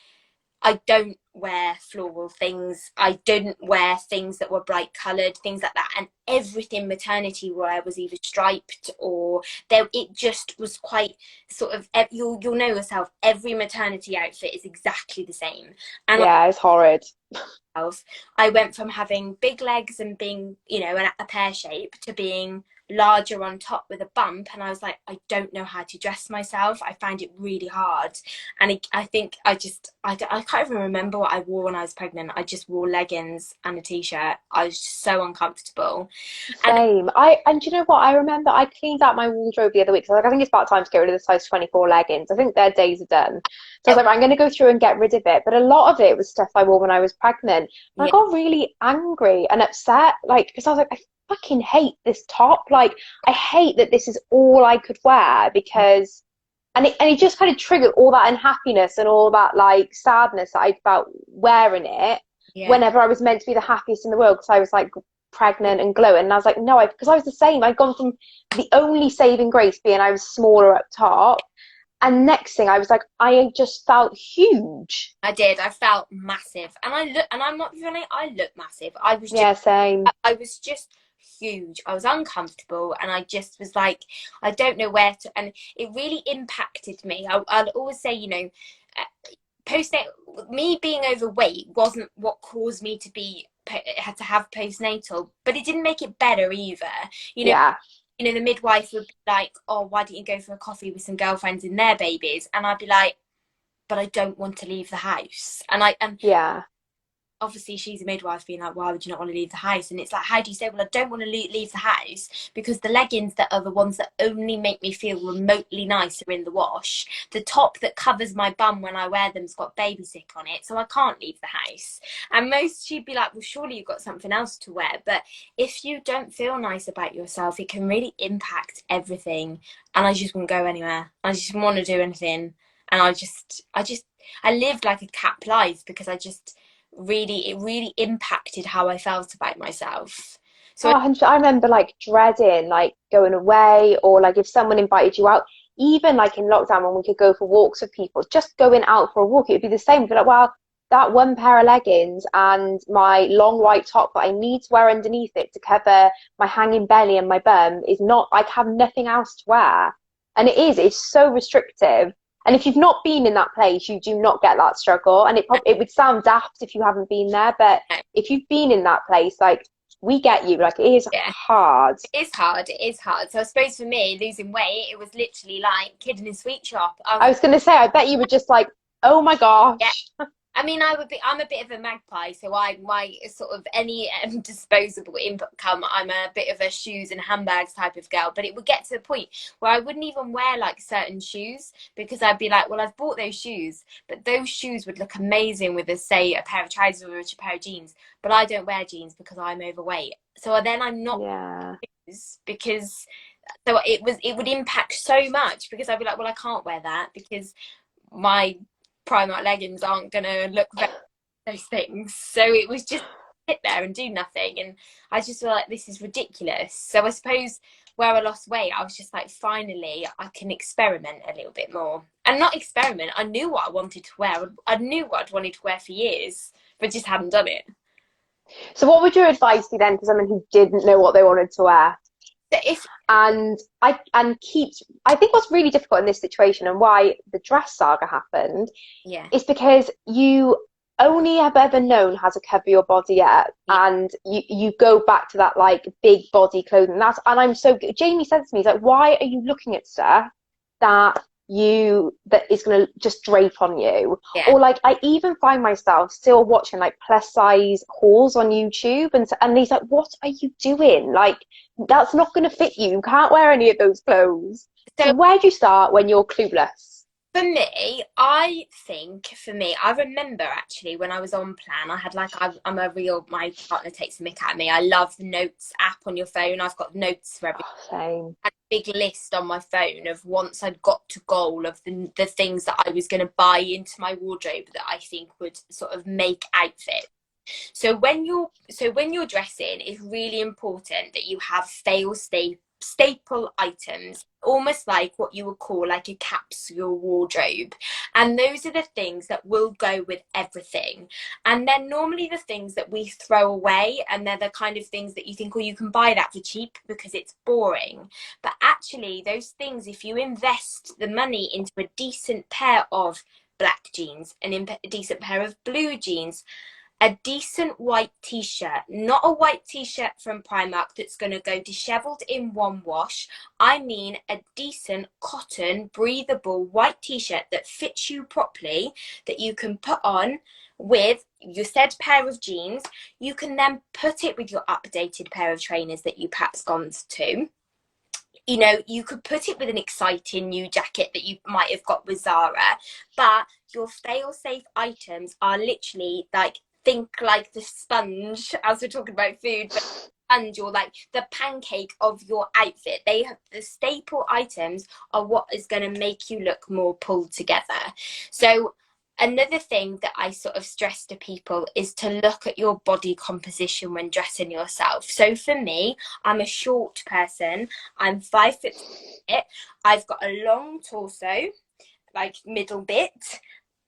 Speaker 3: I don't wear floral things. I didn't wear things that were bright coloured, things like that. And everything maternity wear was either striped or there. It just was quite sort of, you'll know yourself, every maternity outfit is exactly the same. And
Speaker 1: Yeah, it's horrid.
Speaker 3: I went from having big legs and being, a pear shape to being larger on top with a bump, and I was like, I don't know how to dress myself. I found it really hard, and I think I can't even remember what I wore when I was pregnant. I just wore leggings and a t-shirt. I was just so uncomfortable.
Speaker 1: Same. And do you know what? I remember I cleaned out my wardrobe the other week. So I think it's about time to get rid of the size 24 leggings. I think their days are done. So I was like, I'm going to go through and get rid of it. But a lot of it was stuff I wore when I was pregnant. And I got really angry and upset, like, because I was like, I fucking hate this top. Like, I hate that this is all I could wear because, and it just kind of triggered all that unhappiness and all that like sadness that I felt wearing it whenever I was meant to be the happiest in the world, because I was like pregnant and glowing. And I was like, no, because I was the same. I'd gone from the only saving grace being I was smaller up top, and next thing I was like, I just felt huge.
Speaker 3: I did. I felt massive, and I'm not funny. I looked massive.
Speaker 1: Same.
Speaker 3: I was just huge. I was uncomfortable, and I just was like, I don't know where to. And it really impacted me. I'll always say, postnatal, me being overweight wasn't what caused me had to have postnatal, but it didn't make it better either. The midwife would be like, oh, why don't you go for a coffee with some girlfriends and their babies? And I'd be like, but I don't want to leave the house. And obviously she's a midwife being like, why would you not want to leave the house? And it's like, how do you say, well, I don't want to leave the house because the leggings that are the ones that only make me feel remotely nice are in the wash. The top that covers my bum when I wear them's got baby sick on it, so I can't leave the house. And she'd be like, well, surely you've got something else to wear. But if you don't feel nice about yourself, it can really impact everything. And I just wouldn't go anywhere. I just didn't want to do anything. And I lived like a cat life because it really impacted how I felt about myself. So
Speaker 1: I remember like dreading like going away, or like if someone invited you out, even like in lockdown when we could go for walks with people, just going out for a walk, it would be the same. You'd be like, well, that one pair of leggings and my long white top that I need to wear underneath it to cover my hanging belly and my bum is not, I have nothing else to wear. And it's so restrictive. And if you've not been in that place, you do not get that struggle. And it would sound daft if you haven't been there, but if you've been in that place, like, we get you. Like, it is hard.
Speaker 3: It is hard. So I suppose for me, losing weight, it was literally like kid in a sweet shop.
Speaker 1: I was going to say, I bet you were just like, oh my gosh.
Speaker 3: Yeah. I mean, I'm a bit of a magpie, so my sort of any disposable income, I'm a bit of a shoes and handbags type of girl. But it would get to the point where I wouldn't even wear like certain shoes because I'd be like, well, I've bought those shoes, but those shoes would look amazing with, say, a pair of trousers or a pair of jeans. But I don't wear jeans because I'm overweight. So then I'm not because so it would impact so much because I'd be like, well, I can't wear that because my Primark leggings aren't gonna look very those things. So it was just sit there and do nothing, and I just feel like this is ridiculous. So I suppose where I lost weight, I was just like, finally I can experiment a little bit more. And not experiment, I knew what I wanted to wear. I knew what I'd wanted to wear for years, but just hadn't done it.
Speaker 1: So what would your advice be then to someone who didn't know what they wanted to wear? I think what's really difficult in this situation and why the dress saga happened is because you only have ever known how to cover your body up,
Speaker 3: Yeah.
Speaker 1: and you go back to that like big body clothing. And I'm so, Jamie said to me, he's like, why are you looking at stuff that is going to just drape on you?
Speaker 3: Yeah.
Speaker 1: Or like, I even find myself still watching like plus size hauls on YouTube, and he's like, what are you doing? Like, that's not going to fit you. You can't wear any of those clothes. So
Speaker 3: So
Speaker 1: where do you start when you're clueless?
Speaker 3: for me, I think for me, I remember actually when I was on plan, I had like, I'm a real, my partner takes a mick at me. I love the notes app on your phone. I've got notes for every
Speaker 1: Oh, same.
Speaker 3: had a big list on my phone of once I'd got to goal of the things that I was going to buy into my wardrobe that I think would sort of make outfit. So when you're dressing, it's really important that you have fail safe staple items, almost like what you would call like a capsule wardrobe. And those are the things that will go with everything. And then normally the things that we throw away, and they're the kind of things that you think, oh, you can buy that for cheap because it's boring. But actually, those things, if you invest the money into a decent pair of black jeans, a decent pair of blue jeans, a decent white t-shirt, not a white t-shirt from Primark that's going to go disheveled in one wash. I mean a decent cotton, breathable white t-shirt that fits you properly, that you can put on with your said pair of jeans. You can then put it with your updated pair of trainers that you perhaps gone to. You know, you could put it with an exciting new jacket that you might have got with Zara, but your fail-safe items are literally like, think like the sponge, as we're talking about food, but sponge, or like the pancake of your outfit. They have the staple items are what is going to make you look more pulled together. So another thing that I sort of stress to people is to look at your body composition when dressing yourself. So for me, I'm a short person. I'm 5 foot. I've got a long torso, like middle bit,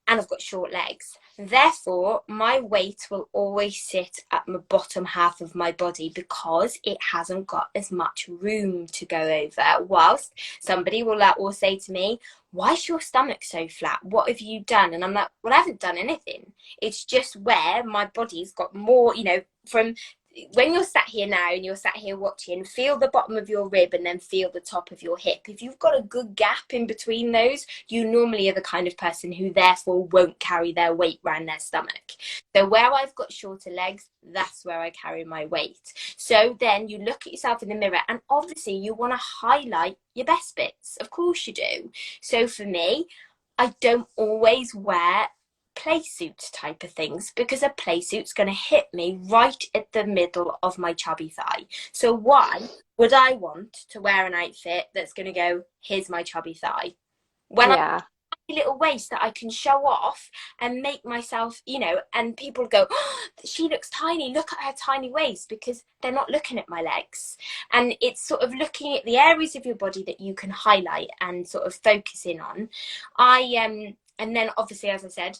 Speaker 3: and I've got short legs. Therefore, my weight will always sit at the bottom half of my body because it hasn't got as much room to go over. Whilst somebody will say to me, why is your stomach so flat? What have you done? And I'm like, well, I haven't done anything. It's just where my body's got more, from when you're sat here now and you're sat here watching, feel the bottom of your rib and then feel the top of your hip. If you've got a good gap in between those, you normally are the kind of person who therefore won't carry their weight around their stomach. So where I've got shorter legs, that's where I carry my weight. So then you look at yourself in the mirror, and obviously you want to highlight your best bits. Of course you do. So for me, I don't always wear play suit type of things because a play suit's going to hit me right at the middle of my chubby thigh. So why would I want to wear an outfit that's going to go, here's my chubby thigh, when I have
Speaker 1: Yeah.
Speaker 3: a little waist that I can show off and make myself, and people go, oh, she looks tiny, look at her tiny waist, because they're not looking at my legs. And it's sort of looking at the areas of your body that you can highlight and sort of focus in on. And then obviously, as I said,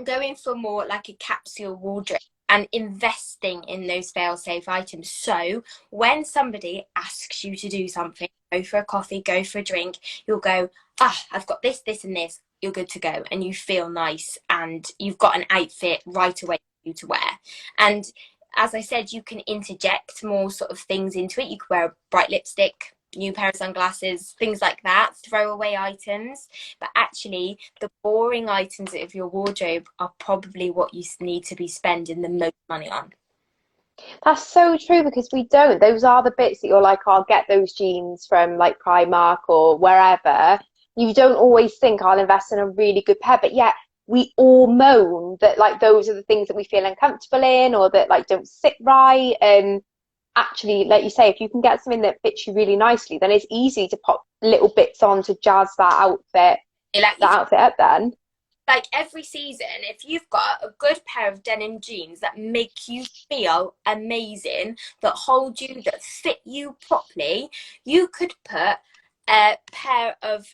Speaker 3: going for more like a capsule wardrobe and investing in those fail-safe items. So when somebody asks you to do something, go for a coffee, go for a drink, you'll go, I've got this, this and this, you're good to go. And you feel nice and you've got an outfit right away for you to wear. And as I said, you can interject more sort of things into it. You could wear a bright lipstick, new pair of sunglasses, things like that, throwaway items. But actually, the boring items of your wardrobe are probably what you need to be spending the most money on.
Speaker 1: That's so true, because we don't. Those are the bits that you're like, oh, I'll get those jeans from like Primark or wherever. You don't always think I'll invest in a really good pair, but yet we all moan that like those are the things that we feel uncomfortable in, or that like don't sit right. And actually, like you say, if you can get something that fits you really nicely, then it's easy to pop little bits on to jazz
Speaker 3: Like
Speaker 1: that outfit up then.
Speaker 3: like every season, if you've got a good pair of denim jeans that make you feel amazing, that hold you, that fit you properly, you could put a pair of,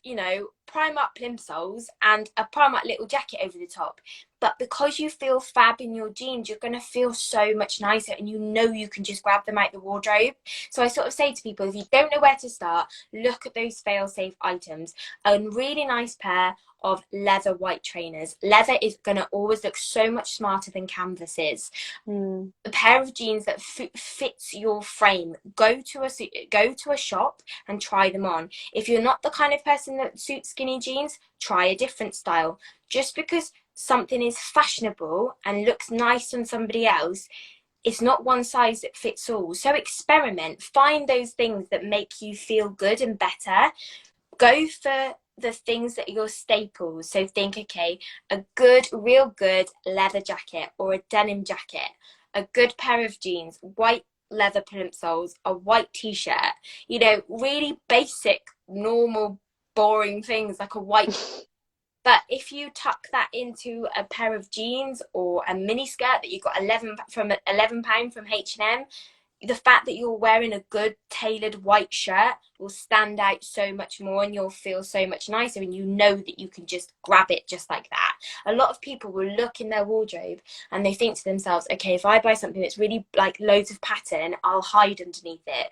Speaker 3: Primark plimsolls and a Primark little jacket over the top. but because you feel fab in your jeans, you're going to feel so much nicer, and you know you can just grab them out the wardrobe. So I sort of say to people, if you don't know where to start, look at those fail-safe items. A really nice pair of leather white trainers. Leather is going to always look so much smarter than canvases. A pair of jeans that fits your frame. Go to a shop and try them on. If you're not the kind of person that suits skinny jeans, try a different style. Just because something is fashionable and looks nice on somebody else, it's not one size that fits all. So experiment, find those things that make you feel good and better. Go for the things that are your staples. So think, okay, a good, real good leather jacket or a denim jacket, a good pair of jeans, white leather plimsolls, a white t-shirt, you know, really basic, normal, boring things like a white. But if you tuck that into a pair of jeans or a mini skirt that you got £11 from H&M, the fact that you're wearing a good tailored white shirt will stand out so much more, and you'll feel so much nicer, and you know that you can just grab it just like that. A lot of people will look in their wardrobe and they think to themselves, okay, if I buy something that's really like loads of pattern, I'll hide underneath it.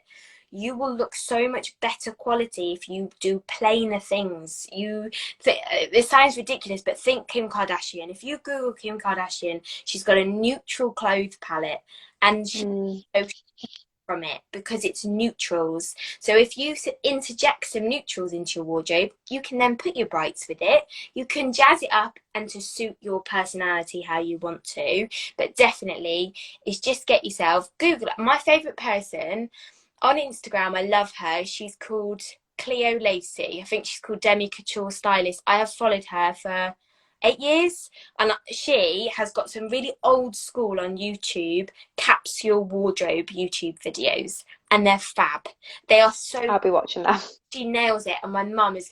Speaker 3: You will look so much better quality if you do plainer things. It sounds ridiculous, but think Kim Kardashian. If you Google Kim Kardashian, she's got a neutral clothes palette, and from it because it's neutrals. So if you interject some neutrals into your wardrobe, you can then put your brights with it. You can jazz it up and to suit your personality how you want to. But definitely, it's just get yourself, Google it. My favourite person on Instagram, I love her. She's called Cleo Lacey. I think she's called Demi Couture Stylist. I have followed her for 8 years, and she has got some really old school on YouTube capsule wardrobe YouTube videos, and they're fab. They are so.
Speaker 1: I'll be watching that.
Speaker 3: She nails it, and my mum's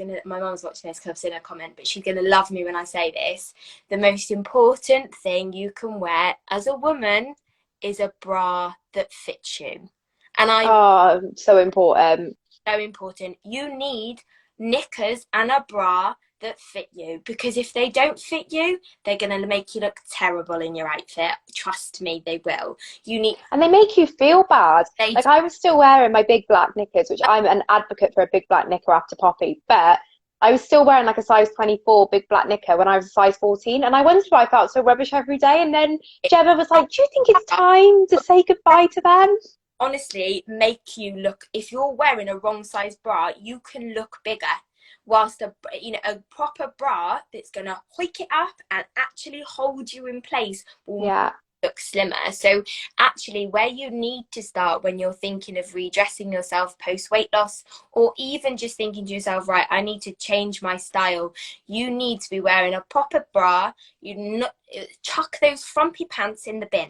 Speaker 3: watching this because I've seen her comment, but she's gonna love me when I say this. The most important thing you can wear as a woman is a bra that fits you, and
Speaker 1: so important.
Speaker 3: So important. You need knickers and a bra that fit you, because if they don't fit you, they're going to make you look terrible in your outfit. Trust me, they will.
Speaker 1: And they make you feel bad. Like, I was still wearing my big black knickers, which I'm an advocate for a big black knicker after Poppy, but I was still wearing like a size 24 big black knicker when I was a size 14, and I wondered why I felt so rubbish every day. And then Gemma was like, do you think it's time to say goodbye to them?
Speaker 3: Honestly, make you look, if you're wearing a wrong size bra, you can look bigger, whilst a proper bra that's going to hoik it up and actually hold you in place will look slimmer. So actually, where you need to start when you're thinking of redressing yourself post weight loss, or even just thinking to yourself, right, I need to change my style, you need to be wearing a proper bra. Chuck those frumpy pants in the bin,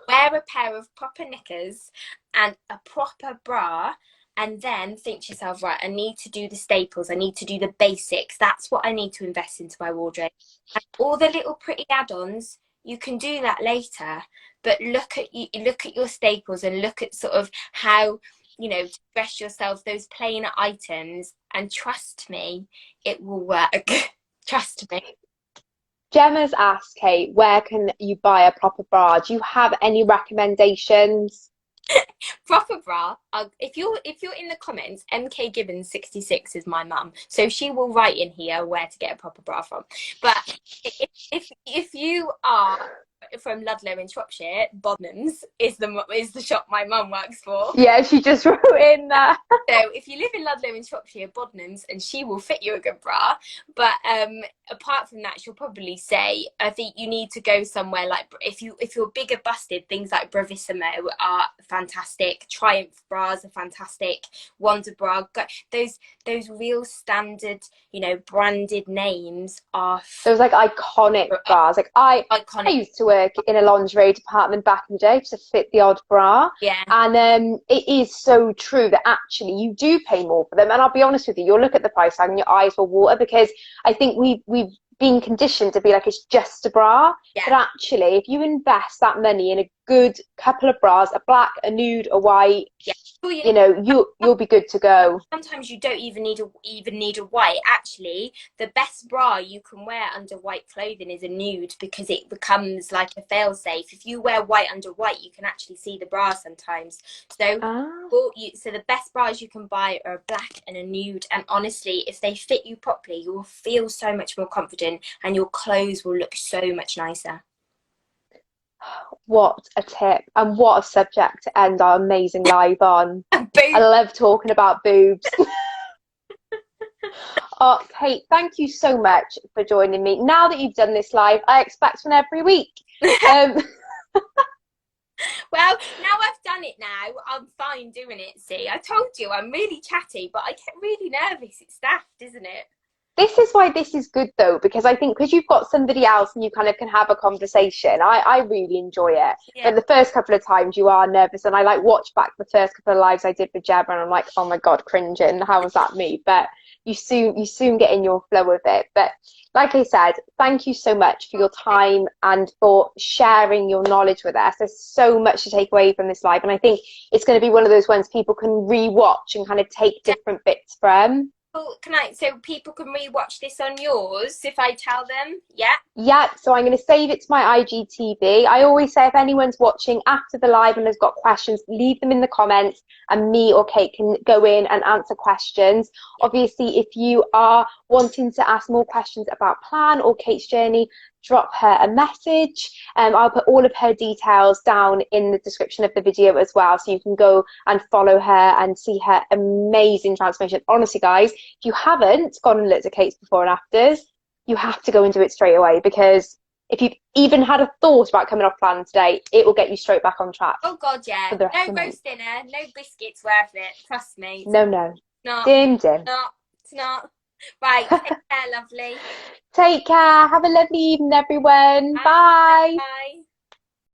Speaker 3: wear a pair of proper knickers and a proper bra, and then think to yourself, right, I need to do the staples, I need to do the basics. That's what I need to invest into my wardrobe. And all the little pretty add-ons, you can do that later, but look at your staples and look at sort of how, to dress yourself, those plain items, and trust me, it will work. Trust me.
Speaker 1: Gemma's asked, Kate, where can you buy a proper bra? Do you have any recommendations?
Speaker 3: Proper bra. If you're in the comments, MK Gibbons 66 is my mum, so she will write in here where to get a proper bra from. But if you are from Ludlow in Shropshire, Bodnams is the shop my mum works for.
Speaker 1: Yeah, she just wrote in that.
Speaker 3: So if you live in Ludlow in Shropshire, Bodnams, and she will fit you a good bra. But apart from that, she'll probably say, I think you need to go somewhere like, if you're bigger busted, things like Bravissimo are fantastic. Triumph bras are fantastic. Wonder Bra, those real standard, branded names are.
Speaker 1: Those like iconic bras. Like I used to work in a lingerie department back in the day to fit the odd bra.
Speaker 3: Yeah.
Speaker 1: And it is so true that actually you do pay more for them. And I'll be honest with you, you'll look at the price tag and your eyes will water, because I think we've been conditioned to be like, it's just a bra.
Speaker 3: Yeah.
Speaker 1: But actually, if you invest that money in a good couple of bras, a black, a nude, a white,
Speaker 3: Well, you
Speaker 1: you
Speaker 3: know,
Speaker 1: know, you'll be good to go.
Speaker 3: sometimes you don't even need a white. Actually, the best bra you can wear under white clothing is a nude, because it becomes like a fail-safe. If you wear white under white, you can actually see the bra sometimes. So
Speaker 1: Ah.
Speaker 3: so the best bras you can buy are a black and a nude, and honestly, if they fit you properly, you will feel so much more confident and your clothes will look so much nicer.
Speaker 1: What a tip, and what a subject to end our amazing live on. I
Speaker 3: Boom.
Speaker 1: love talking about boobs. Oh, Kate, thank you so much for joining me. Now that you've done this live, I expect one every week. Um,
Speaker 3: Well, now I've done it now, I'm fine doing it. See, I told you I'm really chatty, but I get really nervous. It's daft, isn't it?
Speaker 1: this is why this is good though, because I think because you've got somebody else and you kind of can have a conversation, I really enjoy it.
Speaker 3: Yeah.
Speaker 1: But the first couple of times you are nervous, and I like watch back the first couple of lives I did with Jeb, and I'm like, oh my God, cringing. How was that me? But you soon get in your flow of it. But like I said, thank you so much for your time and for sharing your knowledge with us. There's so much to take away from this live, and I think it's going to be one of those ones people can re-watch and kind of take different bits from.
Speaker 3: So people can rewatch this on yours if I tell them? Yeah.
Speaker 1: Yeah, so I'm going to save it to my IGTV. I always say if anyone's watching after the live and has got questions, leave them in the comments and me or Kate can go in and answer questions. Obviously, if you are wanting to ask more questions about Plan or Kate's journey, drop her a message. I'll put all of her details down in the description of the video as well, so you can go and follow her and see her amazing transformation. Honestly, guys, if you haven't gone and looked at Kate's before and afters, you have to go and do it straight away, because if you've even had a thought about coming off Plan today, it will get you straight back on track
Speaker 3: Oh God, yeah.
Speaker 1: for the rest
Speaker 3: No
Speaker 1: of the month.
Speaker 3: roast dinner, no biscuits worth it. Trust me.
Speaker 1: No, no.
Speaker 3: Not,
Speaker 1: Dim, dim.
Speaker 3: not, it's not. Right, take care, lovely.
Speaker 1: Take care. Have a lovely evening, everyone.
Speaker 3: Bye.
Speaker 1: Bye.
Speaker 3: Bye.